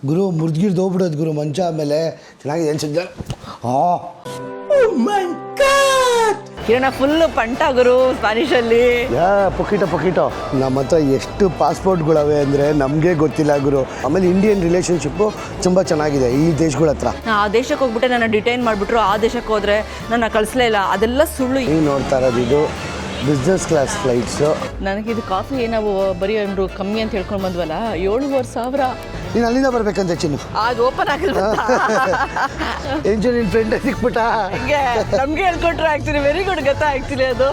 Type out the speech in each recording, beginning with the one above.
ಗುರು ಮುರ್ದ್ಗಿರ್ದು ಹೋಗ್ಬಿಡೋದು ಗುರು ಮಂಚ ಆಮೇಲೆ ಚೆನ್ನಾಗಿದೆ ಅನ್ಸಿದ್ದೆ. ಕಿರಣ ಫುಲ್ಲು ಪಂಟ ಗುರು ಸ್ಪ್ಯಾನಿಷಲ್ಲಿ. ಪೊಕಿಟೋ ನಮ್ಮ ಹತ್ರ ಎಷ್ಟು ಪಾಸ್ಪೋರ್ಟ್ಗಳವೆ ಅಂದರೆ ನಮಗೆ ಗೊತ್ತಿಲ್ಲ ಗುರು. ಆಮೇಲೆ ಇಂಡಿಯನ್ ರಿಲೇಷನ್ಶಿಪ್ಪು ತುಂಬ ಚೆನ್ನಾಗಿದೆ ಈ ದೇಶಗಳ ಹತ್ರ. ಆ ದೇಶಕ್ಕೆ ಹೋಗ್ಬಿಟ್ಟೆ ನನ್ನ ಡಿಟೈನ್ ಮಾಡಿಬಿಟ್ರು, ಆ ದೇಶಕ್ಕೆ ಹೋದರೆ ನನ್ನ ಕಳಿಸ್ಲೇ ಇಲ್ಲ, ಅದೆಲ್ಲ ಸುಳ್ಳು. ನೀವು ನೋಡ್ತಾ ಇರೋದು ಇದು ಬಿಸ್ನೆಸ್ ಕ್ಲಾಸ್ ಫ್ಲೈಟ್ಸು. ನನಗಿದು ಕಾಫಿ ನಾವು ಬರೀ ಅಂದರು ಕಮ್ಮಿ ಅಂತ ಹೇಳ್ಕೊಂಡು ಬಂದ್ವಲ್ಲ, 7,500. ನೀನು ಅಲ್ಲಿಂದ ಬರ್ಬೇಕಂತ ಚಿನ್ನು. ಅದು ಓಪನ್ ಆಗಿಲ್ಲ. ಎಂಜು ನಿನ್ನ ಫ್ರೆಂಡ್ ಸಿಕ್ಬಿಟ್ಟ. ನಮಗೆ ಹೇಳ್ಕೊಟ್ರು ಆ್ಯಕ್ಚುಲಿ, ವೆರಿ ಗುಡ್ ಗೊತ್ತಾ ಆ್ಯಕ್ಚುಲಿ. ಅದು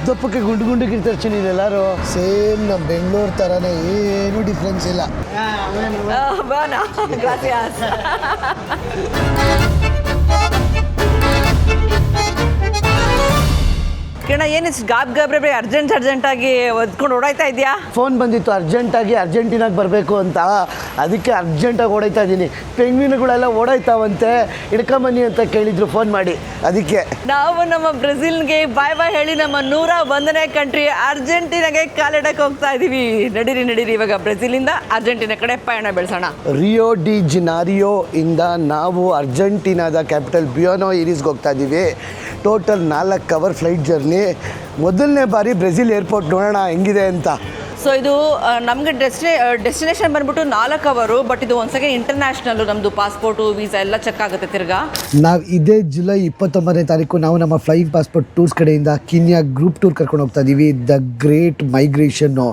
ದಪ್ಪಕ್ಕೆ ಗುಂಡಿಗಿರ್ತಾರೆ ಚಿನ್ನು ಎಲ್ಲರೂ. ಸೇಮ್ ನಮ್ಮ ಬೆಂಗಳೂರು ಥರನೇ, ಏನೂ ಡಿಫ್ರೆನ್ಸ್ ಇಲ್ಲ. ಕಿರಣ ಏನಿಸ್ ಗಾಬ್ರೆ ಅರ್ಜೆಂಟಾಗಿ ಒದ್ಕೊಂಡು ಓಡಾಯ್ತಾ ಇದೆಯಾ? ಫೋನ್ ಬಂದಿತ್ತು ಅರ್ಜೆಂಟಾಗಿ ಅರ್ಜೆಂಟಿನಾಗೆ ಬರಬೇಕು ಅಂತ, ಅದಕ್ಕೆ ಅರ್ಜೆಂಟಾಗಿ ಓಡಾಯ್ತಾ ಇದ್ದೀನಿ. ಪೆಂಗ್ವಿನ್ಗಳೆಲ್ಲ ಓಡಾಯ್ತಾವಂತೆ, ಹಿಡ್ಕೊಂಬನ್ನಿ ಅಂತ ಕೇಳಿದ್ರು ಫೋನ್ ಮಾಡಿ. ಅದಕ್ಕೆ ನಾವು ನಮ್ಮ ಬ್ರೆಜಿಲ್ಗೆ ಬಾಯ್ ಹೇಳಿ ನಮ್ಮ 101ನೇ ಕಂಟ್ರಿ ಅರ್ಜೆಂಟೀನಾಗೆ ಕಾಲಿಡಕ್ಕೆ ಹೋಗ್ತಾ ಇದ್ದೀವಿ. ನಡೀರಿ ಇವಾಗ ಬ್ರೆಜಿಲಿಂದ ಅರ್ಜೆಂಟೀನಾ ಕಡೆ ಪಯಣ ಬೆಳೆಸೋಣ. ರಿಯೋ ಡಿ ಜನಾರಿಯೋ ಇಂದ ನಾವು ಅರ್ಜೆಂಟೀನಾದ ಕ್ಯಾಪಿಟಲ್ ಬ್ಯೂನಸ್ ಐರಿಸ್ಗೆ ಹೋಗ್ತಾ ಇದ್ದೀವಿ. Total 4 hour flight journey. ಮೊದಲನೇ ಬಾರಿ ಬ್ರೆಜಿಲ್ ಏರ್ಪೋರ್ಟ್ ನೋಡೋಣ ಹೆಂಗಿದೆ ಅಂತ. ಸೊ ಇದು ನಮಗೆ ಡೆಸ್ಟಿನೇಷನ್ ಬಂದ್ಬಿಟ್ಟು 4 ಅವರು, ಬಟ್ ಇದು ಒಂದ್ಸಲ ಇಂಟರ್ನ್ಯಾಷನಲ್ಲು. ನಮ್ಮದು ಪಾಸ್ಪೋರ್ಟು ವೀಸಾ ಎಲ್ಲ ಚೆಕ್ ಆಗುತ್ತೆ ತಿರ್ಗಾ. ನಾವು ಇದೇ ಜುಲೈ 29ನೇ ತಾರೀಕು ನಾವು ನಮ್ಮ ಫ್ಲೈಯಿಂಗ್ ಪಾಸ್ಪೋರ್ಟ್ ಟೂರ್ಸ್ ಕಡೆಯಿಂದ ಕೀನ್ಯಾ ಗ್ರೂಪ್ ಟೂರ್ ಕರ್ಕೊಂಡು ಹೋಗ್ತಾ ಇದ್ದೀವಿ. The great migration.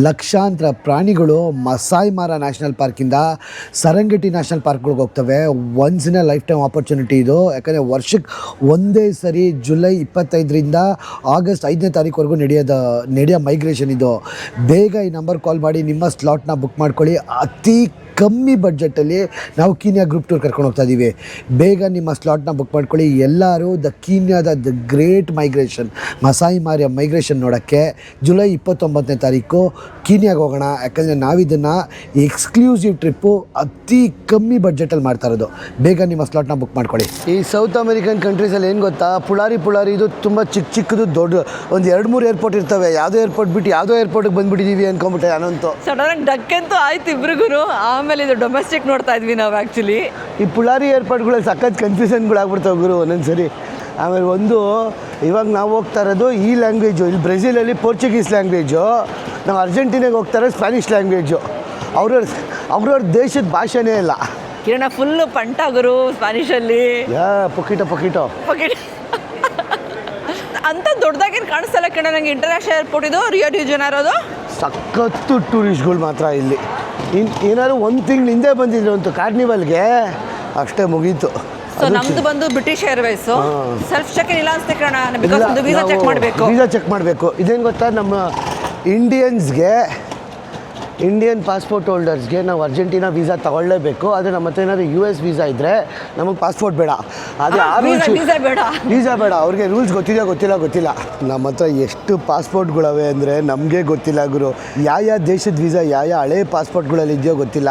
ಲಕ್ಷಾಂತರ ಪ್ರಾಣಿಗಳು ಮಸಾಯ್ ಮಾರಾ ನ್ಯಾಷನಲ್ ಪಾರ್ಕಿಂದ ಸರಂಗಟಿ ನ್ಯಾಷನಲ್ ಪಾರ್ಕ್ಗಳಿಗೆ ಹೋಗ್ತವೆ. Once in a life time opportunity ಇದು. ಯಾಕಂದರೆ ವರ್ಷಕ್ಕೆ ಒಂದೇ ಸರಿ ಜುಲೈ 25ರಿಂದ ಆಗಸ್ಟ್ 5ನೇ ತಾರೀಕುವರೆಗೂ ನಡೆಯೋ ಮೈಗ್ರೇಷನ್ ಇದು. ಬೇಗ ಈ ನಂಬರ್ ಕಾಲ್ ಮಾಡಿ ನಿಮ್ಮ ಸ್ಲಾಟ್ನ ಬುಕ್ ಮಾಡ್ಕೊಳ್ಳಿ. ಅತಿ ಕಮ್ಮಿ ಬಡ್ಜೆಟಲ್ಲಿ ನಾವು ಕೀನ್ಯಾ ಗ್ರೂಪ್ ಟೂರ್ ಕರ್ಕೊಂಡು ಹೋಗ್ತಾ ಇದ್ದೀವಿ. ಬೇಗ ನಿಮ್ಮ ಸ್ಲಾಟ್ನ ಬುಕ್ ಮಾಡ್ಕೊಳ್ಳಿ. ಎಲ್ಲರೂ ಕೀನ್ಯಾದ ಗ್ರೇಟ್ ಮೈಗ್ರೇಷನ್, ಮಸಾಯಿ ಮಾರಿಯ ಮೈಗ್ರೇಷನ್ ನೋಡೋಕ್ಕೆ ಜುಲೈ 29ನೇ ತಾರೀಕು ಕೀನ್ಯಾಗೆ ಹೋಗೋಣ. ಯಾಕಂದರೆ ನಾವಿದನ್ನು ಎಕ್ಸ್ಕ್ಲೂಸಿವ್ ಟ್ರಿಪ್ಪು ಅತಿ ಕಮ್ಮಿ ಬಡ್ಜೆಟಲ್ಲಿ ಮಾಡ್ತಾ ಇರೋದು. ಬೇಗ ನಿಮ್ಮ ಸ್ಲಾಟ್ನ ಬುಕ್ ಮಾಡ್ಕೊಳ್ಳಿ. ಈ ಸೌತ್ ಅಮೆರಿಕನ್ ಕಂಟ್ರೀಸಲ್ಲಿ ಏನು ಗೊತ್ತಾ, ಪುಳಾರಿ ಇದು ತುಂಬ ಚಿಕ್ಕದು ದೊಡ್ಡ ಒಂದು 2-3 ಏರ್ಪೋರ್ಟ್ ಇರ್ತವೆ. ಯಾವುದೋ ಏರ್ಪೋರ್ಟ್ ಬಿಟ್ಟು ಯಾವುದೋ ಏರ್ಪೋರ್ಟ್ಗೆ ಬಂದುಬಿಟ್ಟಿದ್ದೀವಿ ಅನ್ಕೊಂಬಿಟ್ಟೆ ನಾನಂತೂ. ಸಡನ್ ಡಕ್ಕಂತೂ ಆಯ್ತು ಇಬ್ರಿಗೂ. ಆಮೇಲೆ ಇದು ಡೊಮೆಸ್ಟಿಕ್ ನೋಡ್ತಾ ಇದ್ವಿ ನಾವು ಆ್ಯಕ್ಚುಲಿ. ಈ ಪುಳಾರಿ ಏರ್ಪೋರ್ಟ್ಗಳಲ್ಲಿ ಸಖತ್ ಕನ್ಫ್ಯೂಷನ್ಗಳಾಗ್ಬಿಡ್ತಾವೆ ಗುರು ಒಂದೊಂದು. ಆಮೇಲೆ ಇವಾಗ ನಾವು ಹೋಗ್ತಾ ಇರೋದು ಈ ಲ್ಯಾಂಗ್ವೇಜು. ಇಲ್ಲಿ ಬ್ರೆಜಿಲಲ್ಲಿ ಪೋರ್ಚುಗೀಸ್ ಲ್ಯಾಂಗ್ವೇಜು, ನಾವು ಅರ್ಜೆಂಟೀನಾಗೆ ಹೋಗ್ತಾ ಇರೋದು ಸ್ಪ್ಯಾನಿಷ್ ಲ್ಯಾಂಗ್ವೇಜು. ಅವ್ರವ್ರ ದೇಶದ ಭಾಷೆನೇ ಇಲ್ಲ. ಕಿರಣ ಫುಲ್ಲು ಪಂಟ ಗುರು ಸ್ಪ್ಯಾನಿಷಲ್ಲಿ. ಪೊಕಿಟೋ ಅಂತ ದೊಡ್ಡದಾಗೇನು ಕಾಣಿಸ್ತಲ್ಲ ಕಿರಣ ನನಗೆ. ಇಂಟರ್ನ್ಯಾಷನಲ್ ಏರ್ಪೋರ್ಟ್ ಇದು ರಿಯೋ ಡಿ ಜನರೋದು. ಸಖತ್ತು ಟೂರಿಸ್ಟ್ಗಳು ಮಾತ್ರ ಇಲ್ಲಿ. ಏನಾದ್ರು ಒಂದು ತಿಂಗಳು ಹಿಂದೆ ಬಂದಿದ್ರು ಅಂತ ಕಾರ್ನಿವಲ್ಗೆ, ಅಷ್ಟೇ ಮುಗೀತು. ಸೊ ನಮ್ದು ಬಂದು ಬ್ರಿಟಿಷ್ ಏರ್ವೇಸು. ಸೆಲ್ಫ್ ಚೆಕ್ ಇಲ್ಲ ಅನ್ಸುತ್ತೆ ಕಿರಣ, ಬಿಕಾಸ್ ಒಂದು ವೀಸಾ ಚೆಕ್ ಮಾಡಬೇಕು. ಇದೇನು ಗೊತ್ತಾ, ನಮ್ಮ ಇಂಡಿಯನ್ ಪಾಸ್ಪೋರ್ಟ್ ಹೋಲ್ಡರ್ಸ್ಗೆ ನಾವು ಅರ್ಜೆಂಟೀನಾ ವೀಸಾ ತಗೊಳ್ಳೇಬೇಕು. ಆದರೆ ನಮ್ಮ ಹತ್ರ ಏನಾದರೂ US ವೀಸಾ ಇದ್ದರೆ ನಮಗೆ ಪಾಸ್ಪೋರ್ಟ್ ಬೇಡ. ಅದೇ ವೀಸಾ ಬೇಡ. ಅವ್ರಿಗೆ ರೂಲ್ಸ್ ಗೊತ್ತಿಲ್ಲ. ನಮ್ಮ ಹತ್ರ ಎಷ್ಟು ಪಾಸ್ಪೋರ್ಟ್ಗಳವೆ ಅಂದರೆ ನಮಗೆ ಗೊತ್ತಿಲ್ಲ ಗುರು. ಯಾವ ದೇಶದ ವೀಸಾ ಯಾವ ಹಳೆ ಪಾಸ್ಪೋರ್ಟ್ಗಳಲ್ಲಿ ಇದೆಯೋ ಗೊತ್ತಿಲ್ಲ.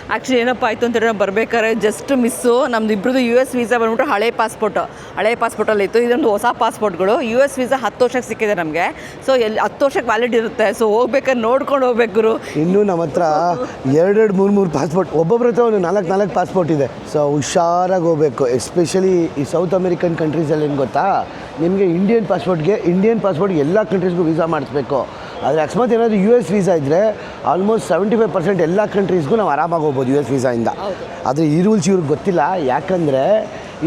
ಆ್ಯಕ್ಚುಲಿ ಏನಪ್ಪ ಆಯಿತು ಅಂತೇಳಿ ನಾವು ಬರ್ಬೇಕಾದ್ರೆ ಜಸ್ಟ್ ಮಿಸ್ಸು. ನಮ್ದು ಇಬ್ಬರದು US ವೀಸಾ ಬಂದ್ಬಿಟ್ಟು ಹಳೆ ಪಾಸ್ಪೋರ್ಟಲ್ಲಿ ಇತ್ತು. ಇದೊಂದು ಹೊಸ ಪಾಸ್ಪೋರ್ಟ್ಗಳು. US ವೀಸಾ 10 ವರ್ಷಕ್ಕೆ ಸಿಕ್ಕಿದೆ ನಮಗೆ. ಸೊ 10 ವರ್ಷಕ್ಕೆ ವ್ಯಾಲಿಡ್ ಇರುತ್ತೆ. ಸೊ ಹೋಗ್ಬೇಕಾದ್ರೆ ನೋಡ್ಕೊಂಡು ಹೋಗ್ಬೇಕು ಗುರು. ಇನ್ನೂ ನಮ್ಮ ಹತ್ರ 2-3 ಪಾಸ್ಪೋರ್ಟ್, ಒಬ್ಬೊಬ್ಬರ ಹತ್ರ ಒಂದು 4 ಪಾಸ್ಪೋರ್ಟ್ ಇದೆ. ಸೊ ಹುಷಾರಾಗಿ ಹೋಗ್ಬೇಕು. ಎಸ್ಪೆಷಲಿ ಈ ಸೌತ್ ಅಮೆರಿಕನ್ ಕಂಟ್ರೀಸಲ್ಲಿ ಏನು ಗೊತ್ತಾ, ನಿಮಗೆ ಇಂಡಿಯನ್ ಪಾಸ್ಪೋರ್ಟ್ಗೆ ಎಲ್ಲ ಕಂಟ್ರೀಸ್ಗೂ ವೀಸಾ ಮಾಡಿಸ್ಬೇಕು. ಆದರೆ ಅಕಸ್ಮಾತ್ ಏನಾದರೂ US ವೀಸಾ ಇದ್ದರೆ ಆಲ್ಮೋಸ್ಟ್ 75% ಎಲ್ಲ ಕಂಟ್ರೀಸ್ಗೂ ನಾವು ಆರಾಮಾಗಿ ಹೋಗ್ಬೋದು US ವೀಸಾಯಿಂದ. ಆದರೆ ಈ ರೂಲ್ಸ್ ಇವ್ರಿಗೆ ಗೊತ್ತಿಲ್ಲ. ಯಾಕಂದರೆ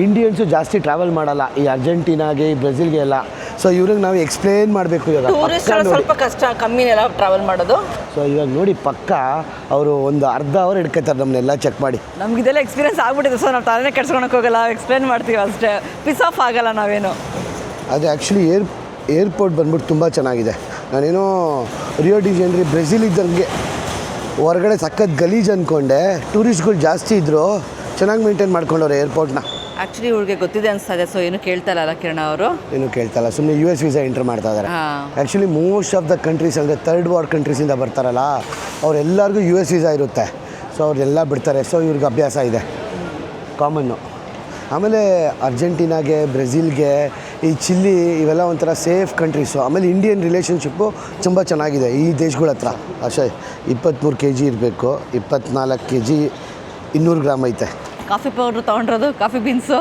ಇಂಡಿಯನ್ಸು ಜಾಸ್ತಿ ಟ್ರಾವೆಲ್ ಮಾಡಲ್ಲ ಈ ಅರ್ಜೆಂಟೀನಾಗೆ, ಈ ಬ್ರೆಜಿಲ್ಗೆ ಎಲ್ಲ. ಸೊ ಇವ್ರಿಗೆ ನಾವು ಎಕ್ಸ್ಪ್ಲೇನ್ ಮಾಡಬೇಕು. ಇವಾಗ ಸ್ವಲ್ಪ ಕಷ್ಟ, ಕಮ್ಮಿನೆಲ್ಲ ಟ್ರಾವೆಲ್ ಮಾಡೋದು. ಸೊ ಇವಾಗ ನೋಡಿ, ಪಕ್ಕ ಅವರು ಒಂದು ಅರ್ಧ ಅವರ್ ಹಿಡ್ಕೊತಾರೆ ನಮ್ಮನ್ನೆಲ್ಲ ಚೆಕ್ ಮಾಡಿ. ನಮಗಿದೆಲ್ಲ ಎಕ್ಸ್ಪೀರಿಯನ್ಸ್ ಆಗ್ಬಿಟ್ಟಿದೆ. ಸೊ ನಾವು ತಲೆನೇ ಕೆಡ್ಸ್ಕೊಳಕ್ಕೆ ಹೋಗಲ್ಲ, ಎಕ್ಸ್ಪ್ಲೇನ್ ಮಾಡ್ತೀವಿ ಅಷ್ಟೇ. ಪಿಸ್ ಆಫ್ ಆಗಲ್ಲ ನಾವೇನು. ಅದು ಆ್ಯಕ್ಚುಲಿ ಏರ್ಪೋರ್ಟ್ ಬಂದ್ಬಿಟ್ಟು ತುಂಬ ಚೆನ್ನಾಗಿದೆ. ನಾನೇನೋ ರಿಯೋ ಡಿ ಜನರಿ ಬ್ರೆಜಿಲ್ ಇದ್ದಂಗೆ ಹೊರಗಡೆ ಸಖತ್ ಗಲೀಜ್ ಅಂದ್ಕೊಂಡೆ. ಟೂರಿಸ್ಟ್ಗಳು ಜಾಸ್ತಿ ಇದ್ದರು, ಚೆನ್ನಾಗಿ ಮೇಂಟೈನ್ ಮಾಡ್ಕೊಂಡವ್ರೆ ಏರ್ಪೋರ್ಟ್ನ. ಆ್ಯಕ್ಚುಲಿ ಇವ್ರಿಗೆ ಗೊತ್ತಿದೆ ಅನಿಸ್ತದೆ. ಸೊ ಏನು ಕೇಳ್ತಾ ಇಲ್ಲ ಕಿರಣ ಅವರು. ಏನು ಕೇಳ್ತಾ ಇಲ್ಲ, ಸುಮ್ಮನೆ US ವೀಸಾ ಎಂಟ್ರ್ ಮಾಡ್ತಾ ಇದ್ದಾರೆ. Actually most of the countries ಅಂದರೆ ಥರ್ಡ್ ವರ್ಲ್ಡ್ ಕಂಟ್ರೀಸಿಂದ ಬರ್ತಾರಲ್ಲ, ಅವರೆಲ್ಲರಿಗೂ US ವೀಸಾ ಇರುತ್ತೆ. ಸೊ ಅವ್ರೆಲ್ಲ ಬಿಡ್ತಾರೆ. ಸೊ ಇವ್ರಿಗೆ ಅಭ್ಯಾಸ ಇದೆ, ಕಾಮನ್ನು. ಆಮೇಲೆ ಅರ್ಜೆಂಟೀನಾಗೆ, ಬ್ರೆಜಿಲ್ಗೆ, ಈ ಚಿಲ್ಲಿ ಇವೆಲ್ಲ ಒಂಥರ ಸೇಫ್ ಕಂಟ್ರೀಸು. ಆಮೇಲೆ ಇಂಡಿಯನ್ ರಿಲೇಷನ್ಶಿಪ್ಪು ತುಂಬ ಚೆನ್ನಾಗಿದೆ ಈ ದೇಶಗಳ ಹತ್ರ. ಅಷ್ಟೇ 23 kg ಇರಬೇಕು, 24 kg 200 ಗ್ರಾಮ್ ಐತೆ. ಕಾಫಿ ಪೌಡ್ರ್ ತೊಗೊಂಡಿರೋದು, ಕಾಫಿ ಬೀನ್ಸು,